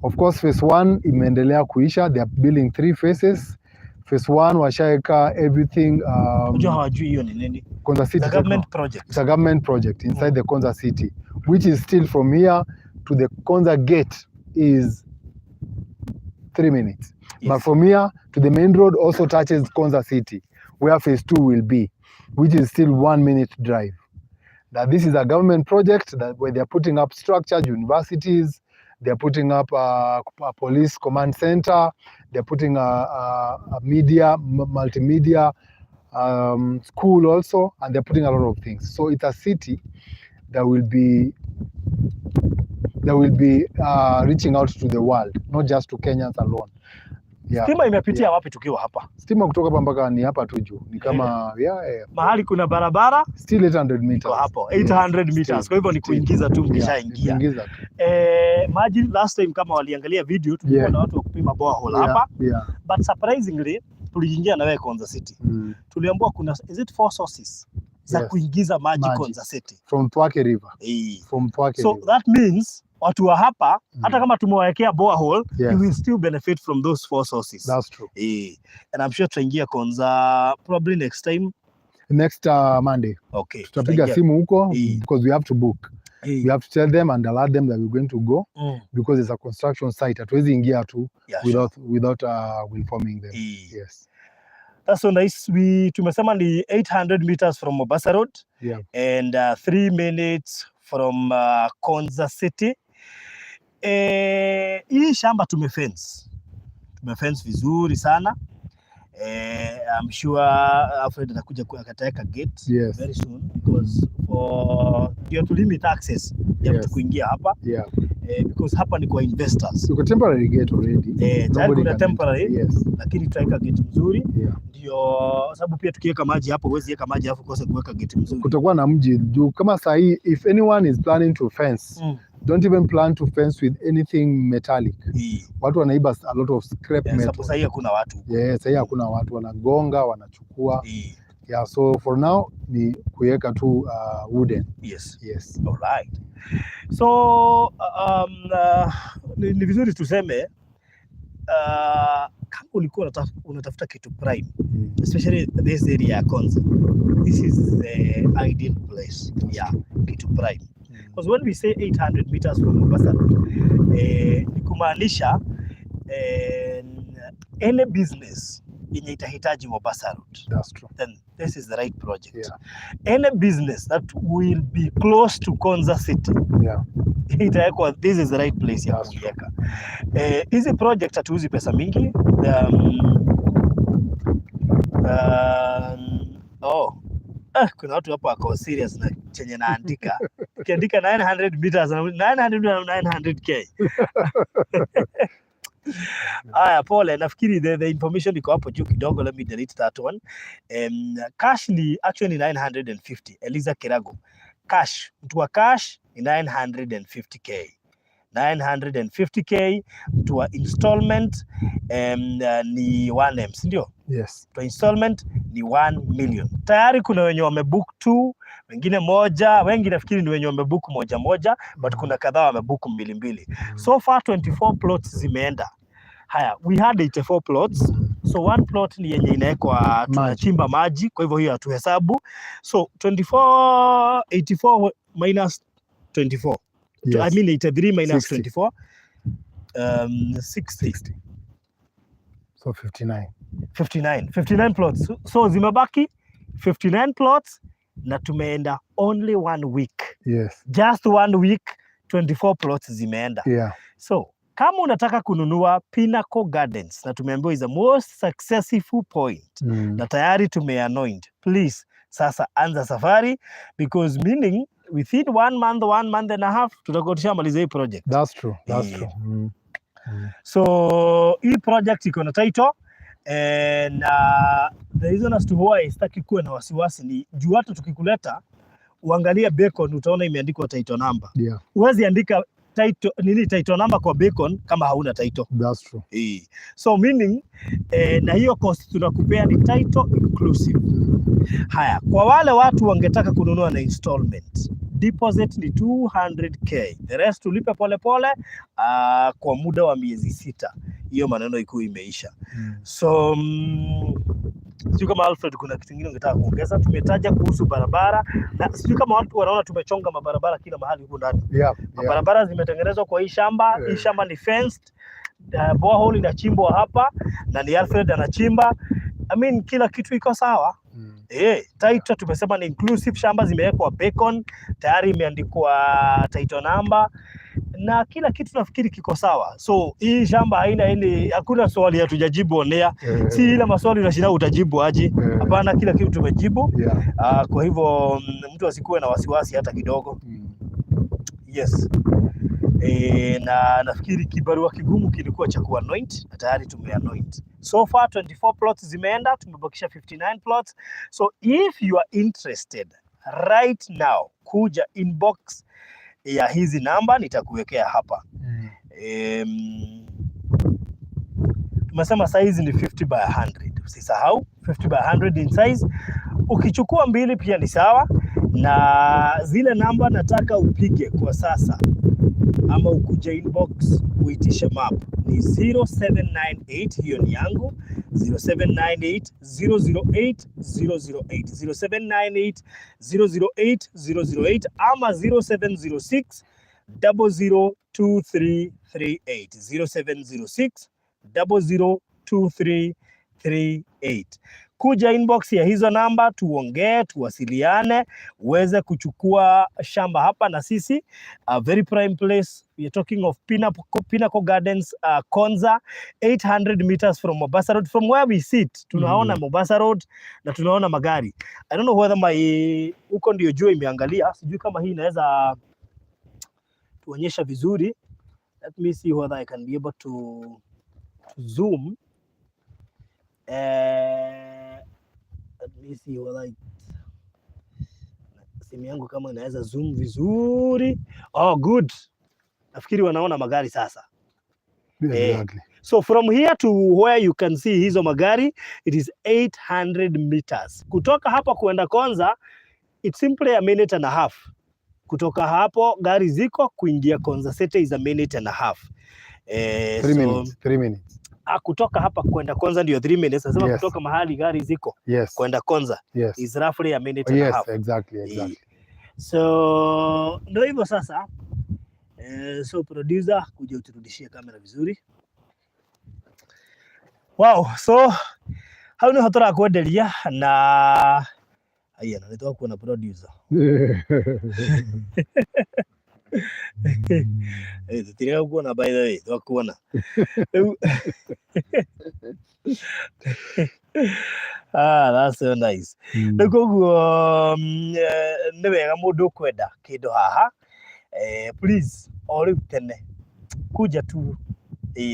Of course, phase 1 imeendelea kuisha. They are building 3 phases. Phase 1 washaeka everything. Unajua hawajui hiyo ni nini? Konza City. The government project. It's a government project inside the Konza City, which is still from here to the Konza gate is 3 minutes. Yes. But from here to the main road also touches Konza City. where phase 2 will be, which is still 1 minute drive. Now, this is a government project that where they're putting up structure, universities, they're putting up a police command center, they're putting a media, multimedia school also, and they're putting a lot of things. So it's a city that will be reaching out to the world, not just to Kenyans alone. Yeah. Stima imepitia wapi tukiwa hapa? Stima kutoka hapa mpaka ni hapa tu juu. Ni kama mahali kuna barabara still 800 meters. Hapo 800 meters. Kwa hivyo ni kuingiza tu mkishaingia. Kuingiza tu. Imagine last time kama waliangalia video tulikuwa na watu wa kupima borehole hapa. But surprisingly tuliingia na wewe Konza City. Tuliambiwa kuna is it 4 sources za kuingiza maji Konza City from Twake River. From Twake so River. That means watu wa hapa hata kama tumewawekea borehole, you will still benefit from those 4 sources. That's true. And I'm sure tutaingia Konza probably next time. Next Monday. Okay. Tutapiga simu huko because we have to book. We have to tell them and alert them that we're going to go because it's a construction site. Hatuwezi ingia tu without informing them. Yes. That's so nice. Tumesema ni 800 meters from Mombasa Road and 3 minutes from Konza City. Hii shamba tumefence vizuri sana. I'm sure Alfred atakuja akataweka gate very soon because for to limit access ya mtu kuingia hapa because hapa ni kwa investors. Uko temporary gate already. Kuna temporary lakini tutaweka gate mzuri ndio sababu pia tukiweka maji hapo huwezi weka maji alafu kose kuweka gate mzuri. Kutakuwa na mji juu kama saa hii if anyone is planning to fence don't even plan to fence with anything metallic. Watu wanaiba a lot of scrap metal. Sasa hii hakuna watu. Sasa hii hakuna watu wanagonga wanachukua. So for now ni kuweka tu wooden. Yes. All right. So ni vizuri tuseme kama ulikuwa unatafuta kitu prime especially this area ya Konza, this is the ideal place. Kitu prime. Because when we say 800 meters from Mombasa, ni kumaanisha any business yenye itahitaji Mombasa Road. That's true. Then this is the right project. Any business that will be close to Konza City. This is the right place ya kuweka. Hizi project hatuuzi pesa mingi. Kuna watu hapa wako serious na chenye naandika. Ukiandika 900 meters 900k. Pole, nafikiri the information iko hapo juu kidogo. Let me delete that one. Cash ni actually 950. Eliza Kirago. Cash, mtu wa cash ni 950k. 950k. Mtu wa installment ni 1M, si ndio? Yes. Mtu wa installment ni 1 million. Tayari kuna wenye wamebook 2, wengine moja, wengi nafikiri ni wenye wamebook moja, but kuna kadhaa wamebook 2. So far 24 plots zimeenda. We had 84 plots. So 1 plot ni yenye inawekwa tunachimba maji, kwa hivyo hiyo hatuhesabu. So 84 minus 24. I mean 83 minus 60. 24. 60. So 59. 59 plots. So zimebaki 59 plots na tumeenda only 1 week. Yes. Just 1 week 24 plots zimeenda. So kama unataka kununua Pinnacle Gardens na tumeambiwa is the most successful point na tayari tumeanoint, please sasa anza safari because meaning within 1 month and a half tutakuwa tushamaliza hii project. That's true. So hii project iko na title and the reason as to why sitaki kuwa na wasiwasi ni juu hata tukikuleta uangalia Bacon utaona imeandikwa title number. Huwezi andika title number kwa Bacon kama hauna title. That's true. So meaning na hiyo cost tunakupea ni title inclusive. Kwa wale watu wangetaka kununua na installment, deposit ni 200k. The rest tulipe pole kwa muda wa miezi 6. Hiyo maneno iko imeisha. So sijui kama Alfred kuna kitu kingine ungetaka kuongeza. Tumetaja kuhusu barabara na sijui kama watu wanaona tumechonga mabarabara kila mahali huko ndani. Barabara zimetengenezwa kwa hii shamba. Hii shamba ni fenced. Borehole inachimbwa hapa na ni Alfred anachimba. I mean kila kitu iko sawa. Title tumesema ni inclusive, shamba zimewekwa beacon, tayari imeandikwa title number na kila kitu nafikiri kiko sawa. So hii shamba haina ile, hakuna swali hatujajibu onea. Si ile maswali unashinda utajibu aje. Hapana, kila kitu tumejibu. Kwa hivyo mtu asikuwe na wasiwasi hata kidogo. Yes. Na nafikiri kibarua kigumu kilikuwa cha kuanoint, na tayari tumeanoint. So far 24 plots zimeenda, tumebakisha 59 plots. So if you are interested right now, kuja inbox ya hizi namba nitakuwekea hapa. Tumesema size ni 50 by 100. Usisahau 50 by 100 in size. Ukichukua mbili pia ni sawa, na zile namba nataka upige kwa sasa ama ukuja inbox uitishe map ni 0798, hiyo ni yangu, 0798 008 008, 0798 008 008 ama 0706 002338, 0706 002338. Kuja inbox ya hizo namba, tuongee, tuwasiliane, uweze kuchukua shamba hapa na sisi. A very prime place. We are talking of Pinnacle Gardens, Konza, 800 meters from Mombasa Road. From where we sit, tunaona Mombasa Road na tunaona magari. I don't know whether huko ndio jua imeangalia. Sijui kama hii inaweza tuonyesha vizuri. Let me see whether I can be able to zoom. Let me see whether simu yangu kama inaweza zoom vizuri. Oh, good. Nafikiri wanaona magari sasa. Exactly. So from here to where you can see hizo magari, it is 800 meters. Kutoka hapa kuenda Konza, it's simply a minute and a half. Kutoka hapo gari ziko kuingia Konza City is a minute and a half. 3 minutes. Kutoka hapa kwenda Konza ndio 3 minutes. Nasema kutoka mahali gari ziko kwenda Konza is roughly a minute and a half. Exactly. So ndio hivyo sasa. So producer, kuja uturudishie kamera vizuri. Wow, so hau ni hotora kwenderia na aya na nitoka kuona producer. Tutiria kuona by the way, nitoka kuona. That's so nice. Nikuguo ni wega mundu kwenda kindu haha. Please, all tene kuja tu.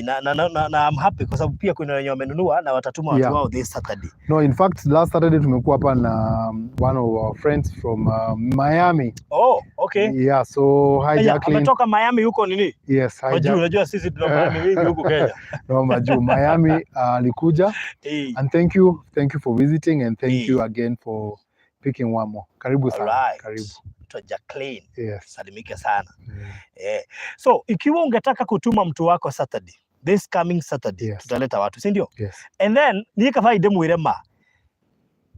Na I'm happy kwa sababu pia kuna wenye wamenunua na watatuma watu wao this Saturday. No, in fact last Saturday tumekuwa hapa na one of our friends from Miami. Oh, okay. Yeah, so hi Jacqueline. Ametoka Miami huko nini? Yes, hi Jacqueline. Unajua sisi tuna Miami mingi huko Kenya. No, Maju, Miami alikuja. And thank you for visiting and thank you again for picking one more. Karibu sana. Karibu. Jacqueline. Yes. Salimike sana. So ikiwa ungetaka kutuma mtu wako Saturday, this coming Saturday, tutaleta watu, si ndio? And then ni kafaide mwire ma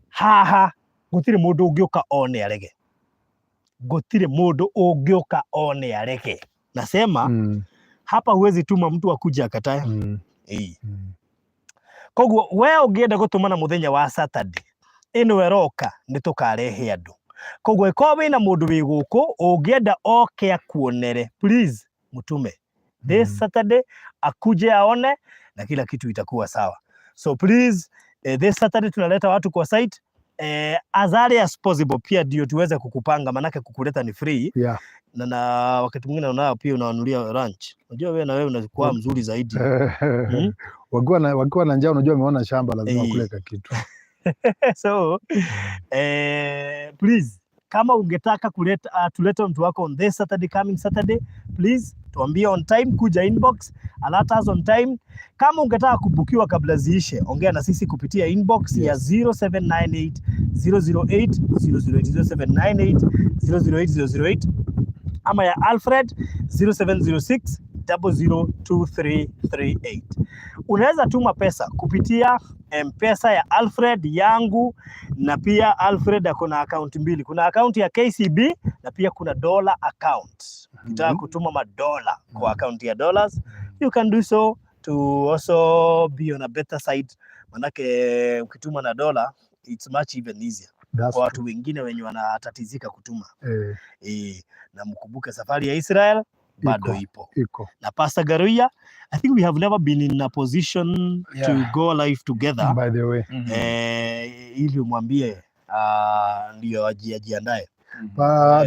haha gutire mundu ungioka one arege. Gutire mundu ungioka one arege. Nasema hapa huwezi tuma mtu akuja akatae. Koguo we ungienda gutumana muthenya wa Saturday, ino eroka nitukarehe andu. Koguo ko wina mundu wi guku ungienda oke akuonere, please mutume this Saturday akuje aone na kila kitu itakuwa sawa. So please this Saturday tunaleta watu kwa site as early as possible, pia ndio tuweze kukupanga, manake kukuleta ni free. Na wakati mwingine unao pia unawanulia lunch. Unajua wewe na wewe unakuwa mzuri zaidi. Wakiwa na njaa, unajua umeona shamba lazima kuleka kitu. So please, kama ungetaka kuleta tulete mtu wako on this Saturday, coming Saturday, please tuambie on time, kuja inbox, alert us on time. Kama ungetaka kubukiwa kabla ziishe, ongea na sisi kupitia inbox ya 0798 008 008, 0798 008 008 ama ya Alfred 0706 002338. Unaweza tuma pesa kupitia M-Pesa ya Alfred, yangu, na pia Alfred akona account mbili. Kuna account ya KCB na pia kuna dollar account. Ukitaka kutuma madola kwa account ya dollars, you can do so to also be on a better side, manake ukituma na dola it's much even easier kwa watu wengine wenye wanatatizika kutuma. Na mkumbuke safari ya Israel bado ipo. Na Pastor Ngaruiya, I think we have never been in a position to go live together. By the way. Ili umwambie ndio ajiandae.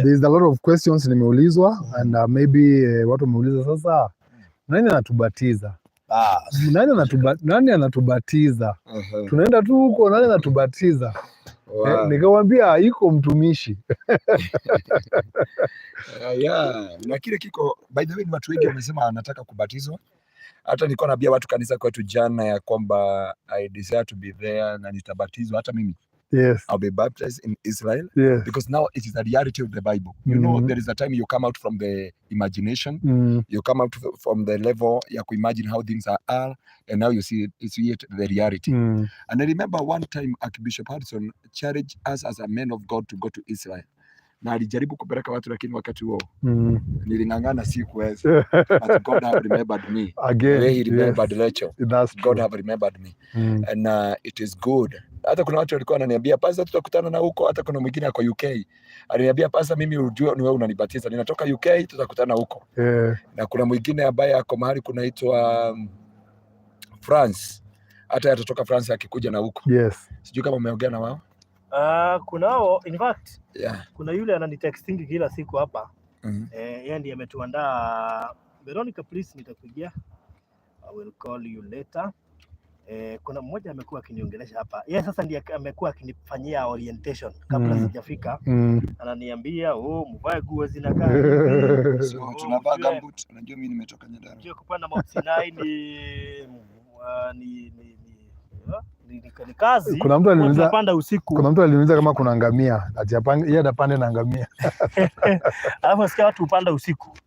There's a lot of questions nimeulizwa and maybe watu wameuliza sasa nani anatubatiza? Nani anatubatiza? Tunaenda tu huko, nani anatubatiza? Nikamwambia iko mtumishi. Na kile kiko, by the way, ni watu wengi wamesema anataka kubatizwa. Hata nilikuwa naambia watu kanisa kwetu jana ya kwamba I desire to be there na nitabatizwa hata mimi. Yes. I'll be baptized in Israel. Yes. Because now it is the reality of the Bible. You know, there is a time you come out from the imagination. You come out from the level you imagine how things are, and now you see it the reality. And I remember one time Archbishop Harrison challenged us as a man of God to go to Israel. Na alijaribu kupeleka watu lakini wakati huo niling'ang'ana sikuweza. But God have remembered me. Again, he remembered Rachel. God have remembered me. And it is good. Hata kuna watu walikuwa wananiambia pasa tutakutana na huko. Hata kuna mwingine ako UK aliniambia pasa mimi ujue ni wewe unanibatiza, ninatoka UK, tutakutana huko. Na kuna mwingine ambaye ako mahali kunaitwa France, hata atatoka France akikuja na huko. Sijui kama umeongea na wao. Kunao, in fact, kuna yule ananitexting kila siku hapa. Yeye ndiye ametuandaa. Veronica, please nitakupigia. I will call you later. Kuna mmoja amekuwa akiniongelesha hapa. Yeye sasa ndiye amekuwa akinifanyia orientation kabla sijafika. Ananiambia, mvae nguo zinakaa hivi. So tunavaa gumboot. Unajua mimi nimetoka Nyandarua. Unajua kupanda Mount Sinai ni kazi. Kuna mtu aliniuliza kupanda usiku. Kuna mtu aliniuliza kama kuna ngamia. Yeye atapanda na ngamia. Alafu sikia watu upanda usiku.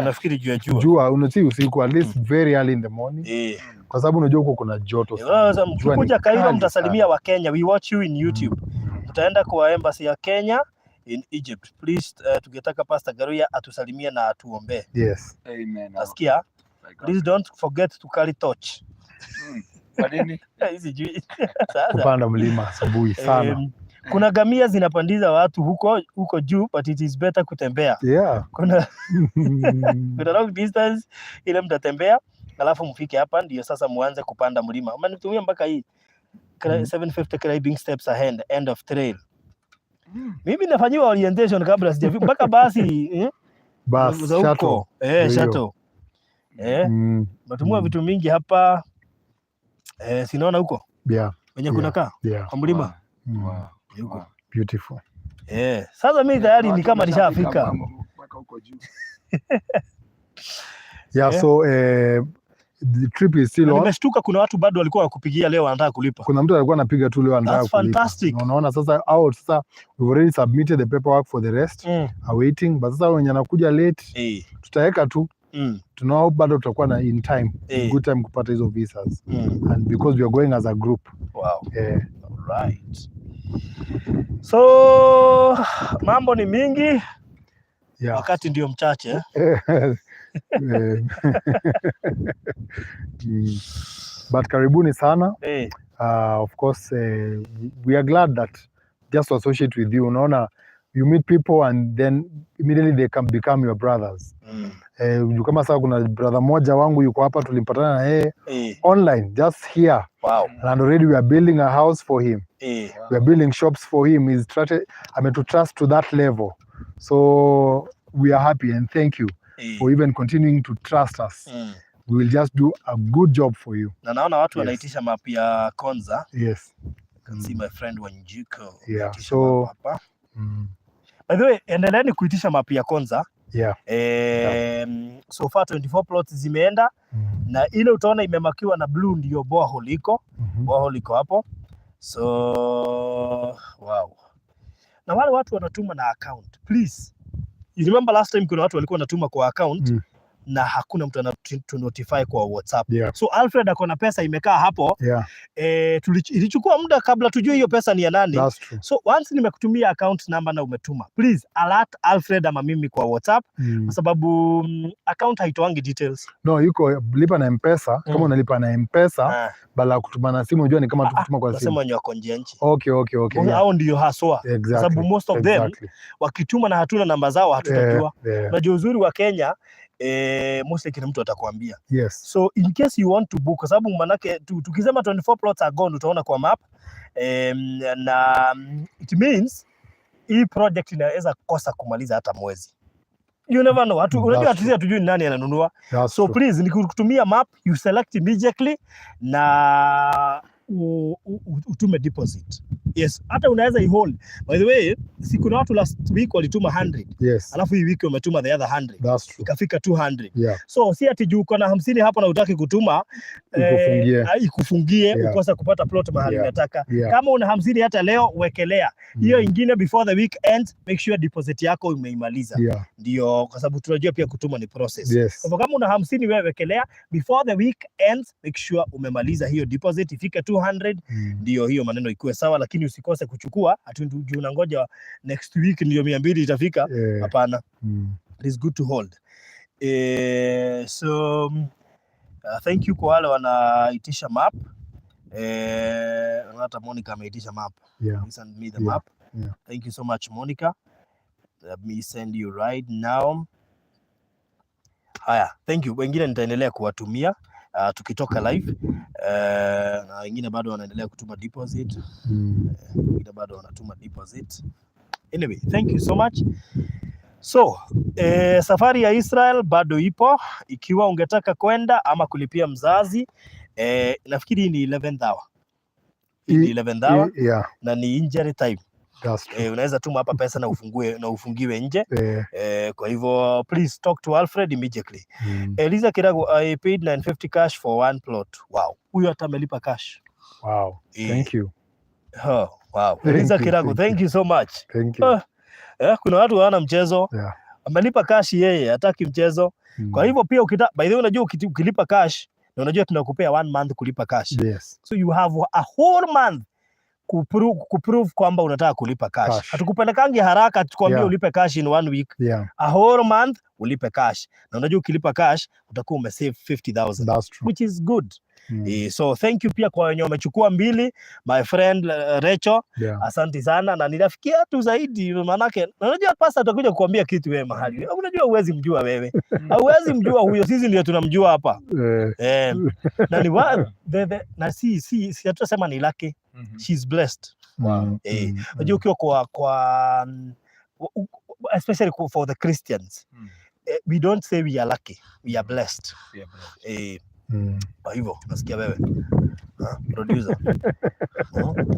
Nafikiri jua unati usiku at least very early in the morning. Kwa sababu unajua huko kuna joto sana. Mkikuja Cairo mtasalimia wa Kenya. We watch you in YouTube. Tutaenda kwa embassy ya Kenya in Egypt. Please tungetaka Pastor Ngaruiya atusalimie na atuombe. Yes. Amen. Nasikia. Please don't forget to carry torch. Kwa nini? Hizi juu. Kupanda mlima asubuhi sana. Kuna gamia zinapandiza watu huko juu, but it is better kutembea. Kuna long distance ile mtatembea, alafu mfike hapa ndio sasa muanze kupanda mlima. Umenitumia mpaka hii 750 climbing steps ahead, end of trail. Mimi nafanyiwa orientation kabla sijafika mpaka basi shuttle. Shuttle. Natumia vitu mingi hapa. Sinaona huko. Wenye kunakaa kwa mlima. Wow. Beautiful. Sasa mimi tayari ni kama nishafika. So the trip is still on. Nimeshtuka kuna watu bado walikuwa wakupigia leo wanataka kulipa. Kuna mtu alikuwa anapiga tu leo anataka kulipa. That's fantastic. Unaona sasa we've already submitted the paperwork for the rest. Awaiting, but sasa wenye anakuja late tutaweka tu. Tunao bado tutakuwa na in time, good time kupata hizo visas. And because we are going as a group. Wow. Right. So mambo ni mingi. Wakati ndio mchache. But karibuni sana. Of course we are glad that just to associate with you. Unaona, you meet people and then immediately they can become your brothers. Kama sasa kuna brother moja wangu yuko hapa, tulimpatana na yeye online just here. Wow. And already we are building a house for him. We are building shops for him. He's to trust to that level. So we are happy and thank you for even continuing to trust us. We will just do a good job for you. Na naona watu wanaitisha map ya Konza. Yes. You can see my friend Wanjiko. So by the way, endeleeni kuitisha map ya Konza. So far 24 plots zimeenda. Na ile utaona imemakiwa na blue ndio borehole iko. Borehole iko hapo. So wow. Na wale watu wanatuma na account. Please. You remember last time kuna watu walikuwa wanatuma kwa account na hakuna mtu anatunotify kwa WhatsApp. Yeah. So Alfred akona pesa imekaa hapo. Yeah. Ilichukua muda kabla tujue hiyo pesa ni ya nani. That's true. So once nimekutumia account number na umetuma, please alert Alfred ama mimi kwa WhatsApp kwa sababu account haitoangi details. No, yuko lipa na M-Pesa. Kama unalipa na M-Pesa bala kutuma na simu, unajua ni kama tukutuma kwa simu. Nasema ni wako nje nchi. Okay. Hao ndio haswa. Exactly. Kwa sababu most of them wakituma na hatuna namba zao hatutajua. Unajua uzuri wa Kenya mostly kila mtu atakwambia. Yes. So in case you want to book, kwa sababu manake tukisema 24 plots are gone utaona kwa map na it means hii project inaweza kosa kumaliza hata mwezi. You never know. Unajua hatujui nani ananunua. So true. Please nikutumia map, you select immediately na utume deposit. Yes, hata unaweza i-hold. By the way, kuna watu last week walituma 100. Yes. Alafu hii wiki umetuma the other 100. That's true. Ikafika 200. Yeah. So si ati juu uko na 50 hapo na utaki kutuma ikufungie ukosa kupata plot mahali unataka. Kama una 50 hata leo wekelea. Hiyo ingine before the week ends, make sure deposit yako umeimaliza. Ndio kwa sababu tunajua pia kutuma ni process. Yes. Kwa kama una 50 wewe wekelea before the week ends, make sure umemaliza hiyo deposit ifike 200. Ndio hiyo maneno ikuwe sawa, lakini usikose kuchukua ati unangoja next week ndio 200 itafika. Hapana. It is good to hold. So thank you kwa wale wanaitisha map. Hata Monica ameitisha map. Send me the map. Thank you so much Monica. Let me send you right now. Haya, thank you. Wengine nitaendelea kuwatumia tukitoka live. Na wengine bado wanaendelea kutuma deposit. Wengine bado wanatuma deposit. Anyway, thank you so much. So, safari ya Israel bado ipo. Ikiwa ungetaka kwenda ama kulipia mzazi, nafikiri ni 11th hour. Ni 11th hour na ni injury time. Unaweza tuma hapa pesa na ufungiwe nje. Kwa hivyo please talk to Alfred immediately. Eliza Kirago, I paid 950 cash for one plot. Wow. Huyo hata amelipa cash. Wow. Thank you. Wow. Eliza Kirago, thank you so much. Thank you. Kuna watu hawana mchezo. Amelipa cash yeye, hataki mchezo. Kwa hivyo pia by the way unajua ukilipa cash na unajua tunakupea 1 month kulipa cash. Yes. So you have a whole month kuprove kwamba unataka kulipa cash. Hatukupendekangi haraka tukwambie ulipe cash in 1 week. A whole month ulipe cash. Na unajua ukilipa cash utakuwa umesave 50,000. Which is good. So thank you pia kwa wenye wamechukua 2, my friend Rachel. Asante sana na nirafikia tu zaidi manake unajua pasta atakuja kukuambia kitu wewe mahali. Unajua huwezi mjua wewe. Huwezi mjua huyo, sisi ndio tunamjua hapa. Na ni na si hatusema ni lucky. She's blessed. Unajua ukiwa kwa especially for the Christians. We don't say we are lucky, we are blessed. Kwa hivyo nasikia wewe producer.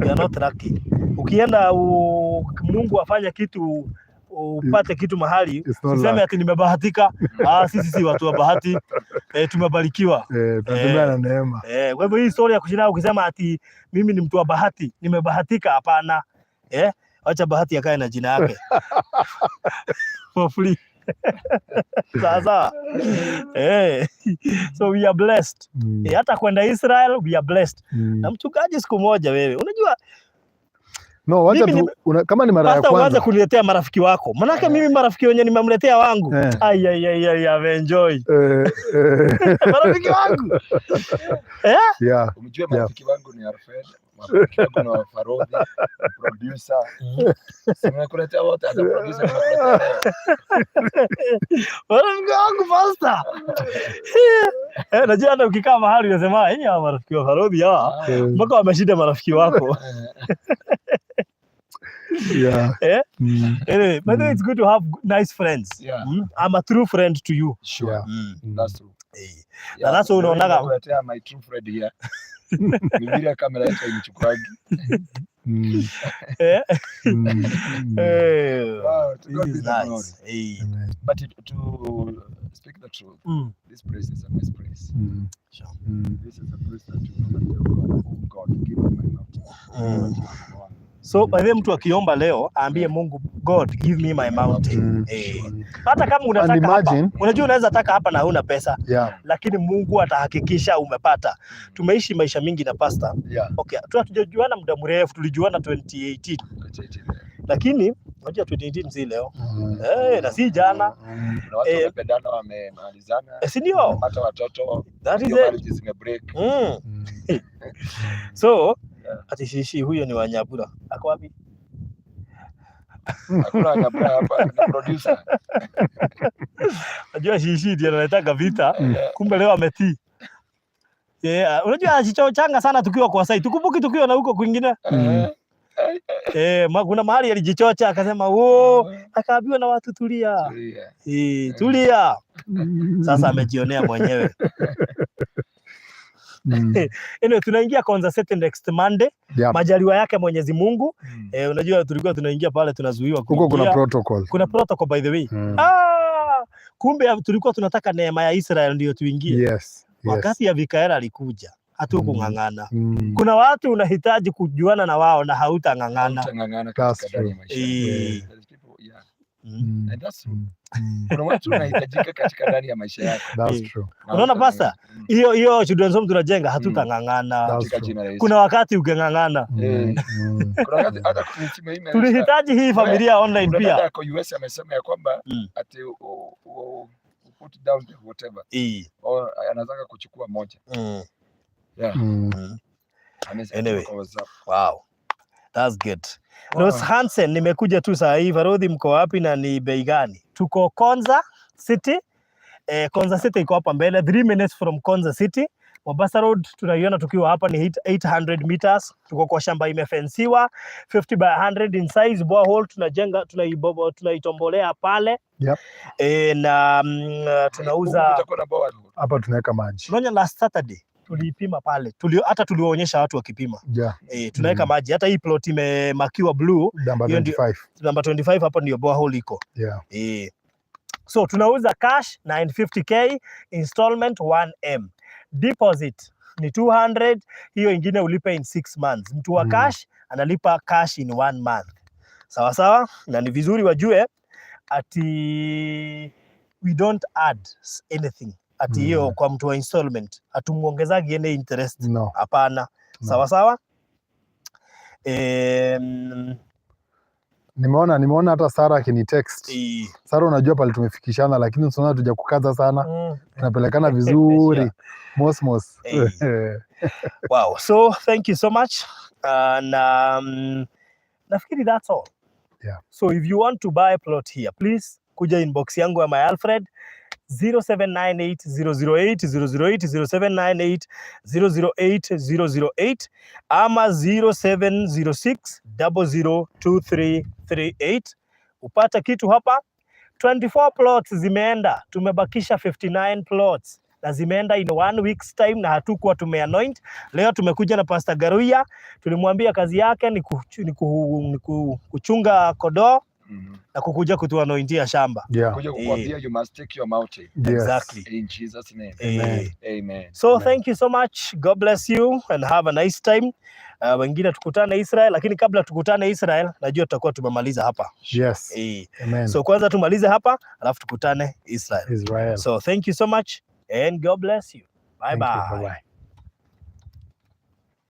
We are not lucky. Ukienda Mungu afanya kitu upate kitu mahali, usiseme ati nimebahatika. Sisi si watu wa bahati. Tumebarikiwa. Tunatembea na neema. Kwa hivyo hii story ya kushinda ukisema ati mimi ni mtu wa bahati, nimebahatika, hapana. Acha bahati yakae na jina yake. For free. Sasa. So we are blessed. Hata kwenda Israel we are blessed. Na mchungaji siku moja wewe, unajua no, wacha tu kama ni mara ya kwanza uanze kuniletea marafiki wako. Manake mimi marafiki wenyewe nimemletea wangu. I've enjoy. Marafiki wangu. Umejua marafiki wangu ni Alfred, marafiki wangu na Farodhi, producer. Sema kuletea wote hata producer anakuletea. Marafiki wangu pasta. Najua hata ukikaa mahali unasema marafiki wa Farodhi mpaka wameshinda marafiki wako. Anyway, but it's good to have nice friends. I'm a true friend to you. Sure. That's true. Na that's unaonaga kuletea my true friend here. Nimelia kamera yetu inichukuagi. This is nice. But to speak the truth, this place is a nice place. This is a place that you know that God give me my mouth. So by the way, mtu akiomba leo aambie Mungu, God give me my mountain. Hata kama unataka hapa, unajua unaweza taka hapa na huna pesa, lakini Mungu atahakikisha umepata. Tumeishi maisha mingi na pastor. Okay, hatujajuana muda mrefu, tulijuana 2018. Lakini unajua 2018 si leo. Na si jana. Kuna watu wamependana wamemalizana. Si ndio? Hata watoto. That is marriages zimebreak. So ati shishi huyo ni Wanyabura. Ako wapi? Hakuna Wanyabura hapa, na producer. Unajua shishi ndiye anataka vita, kumbe leo ametii. Unajua ajichochanga sana tukiwa kwa site. Tukumbuki tukiwa na huko kwingine. Kuna mahali alijichocha akasema akaambiwa na watu tulia. Tulia. Sasa amejionea mwenyewe. Tunaingia concert next Monday. Majaliwa yake Mwenyezi Mungu. Unajua tulikuwa tunaingia pale tunazuiwa huko, kuna protocol. Kuna protocol by the way. Kumbe tulikuwa tunataka neema ya Israel ndio tuingie. Wakati ya Vikaera alikuja, hatukung'ang'ana. Kuna watu unahitaji kujuana na wao na hautang'ang'ana. And that's true. Kuna watu wanahitajika katika ndani ya maisha yako. That's true. Unaona pasta? Hiyo children's home tunajenga hatutang'ang'ana. Kuna wakati ungeng'ang'ana. Kuna wakati hata tulihitaji hii familia online pia. Dada kwa US amesema ya kwamba ati put down whatever. Anataka kuchukua moja. Anyway. Wow. That's good. Rose Hansen, nimekuja tu saa hii. Varodhi mko wapi na ni bei gani? Tuko Konza City. Konza City iko hapa mbele, 3 minutes from Konza City. Mombasa Road tunaiona tukiwa hapa ni 800 meters. Tuko kwa shamba imefensiwa 50 by 100 in size. Borehole tunajenga, tunaitombolea pale. Na tunauza hapa, tunaweka maji. Tunaona last Saturday tulipima pale. Hata tuliwaonyesha watu wakipima. Tunaweka maji. Hata hii plot imemakiwa blue. Number 25. Number 25 hapa ndio borehole iko. So tunauza cash 950k, installment 1M. Deposit ni 200, hiyo ingine ulipe in 6 months. Mtu wa cash analipa cash in 1 month. Sawa sawa? Na ni vizuri wajue ati we don't add anything. Ati hiyo kwa mtu wa installment hatumuongezagi any interest. Hapana. Sawa sawa? Nimeona hata Sara akini text. Sara, unajua pale tumefikishana, lakini tunaona tuja kukaza sana. Tunapelekana vizuri. Mos. Wow. So thank you so much. Nafikiri that's all. So if you want to buy a plot here, please kuja inbox yangu ya my Alfred 0798 008 ama 0706 002338. Upata kitu hapa. 24 plots zimeenda, tumebakisha 59 plots na zimeenda in 1 week's time na hatukuwa tumeanoint. Leo tumekuja na Pastor Ngaruiya, tulimwambia kazi yake ni kuchunga kodoo na kukuja kutuanointia shamba. Kuja kukwambia you must take your mountain. Exactly. In Jesus name. Amen. So thank you so much. God bless you and have a nice time. Wengine tukutane Israel, lakini kabla tukutane Israel, najua tutakuwa tumemaliza hapa. Amen. So kwanza tumalize hapa, alafu tukutane Israel. So thank you so much and God bless you. Bye bye.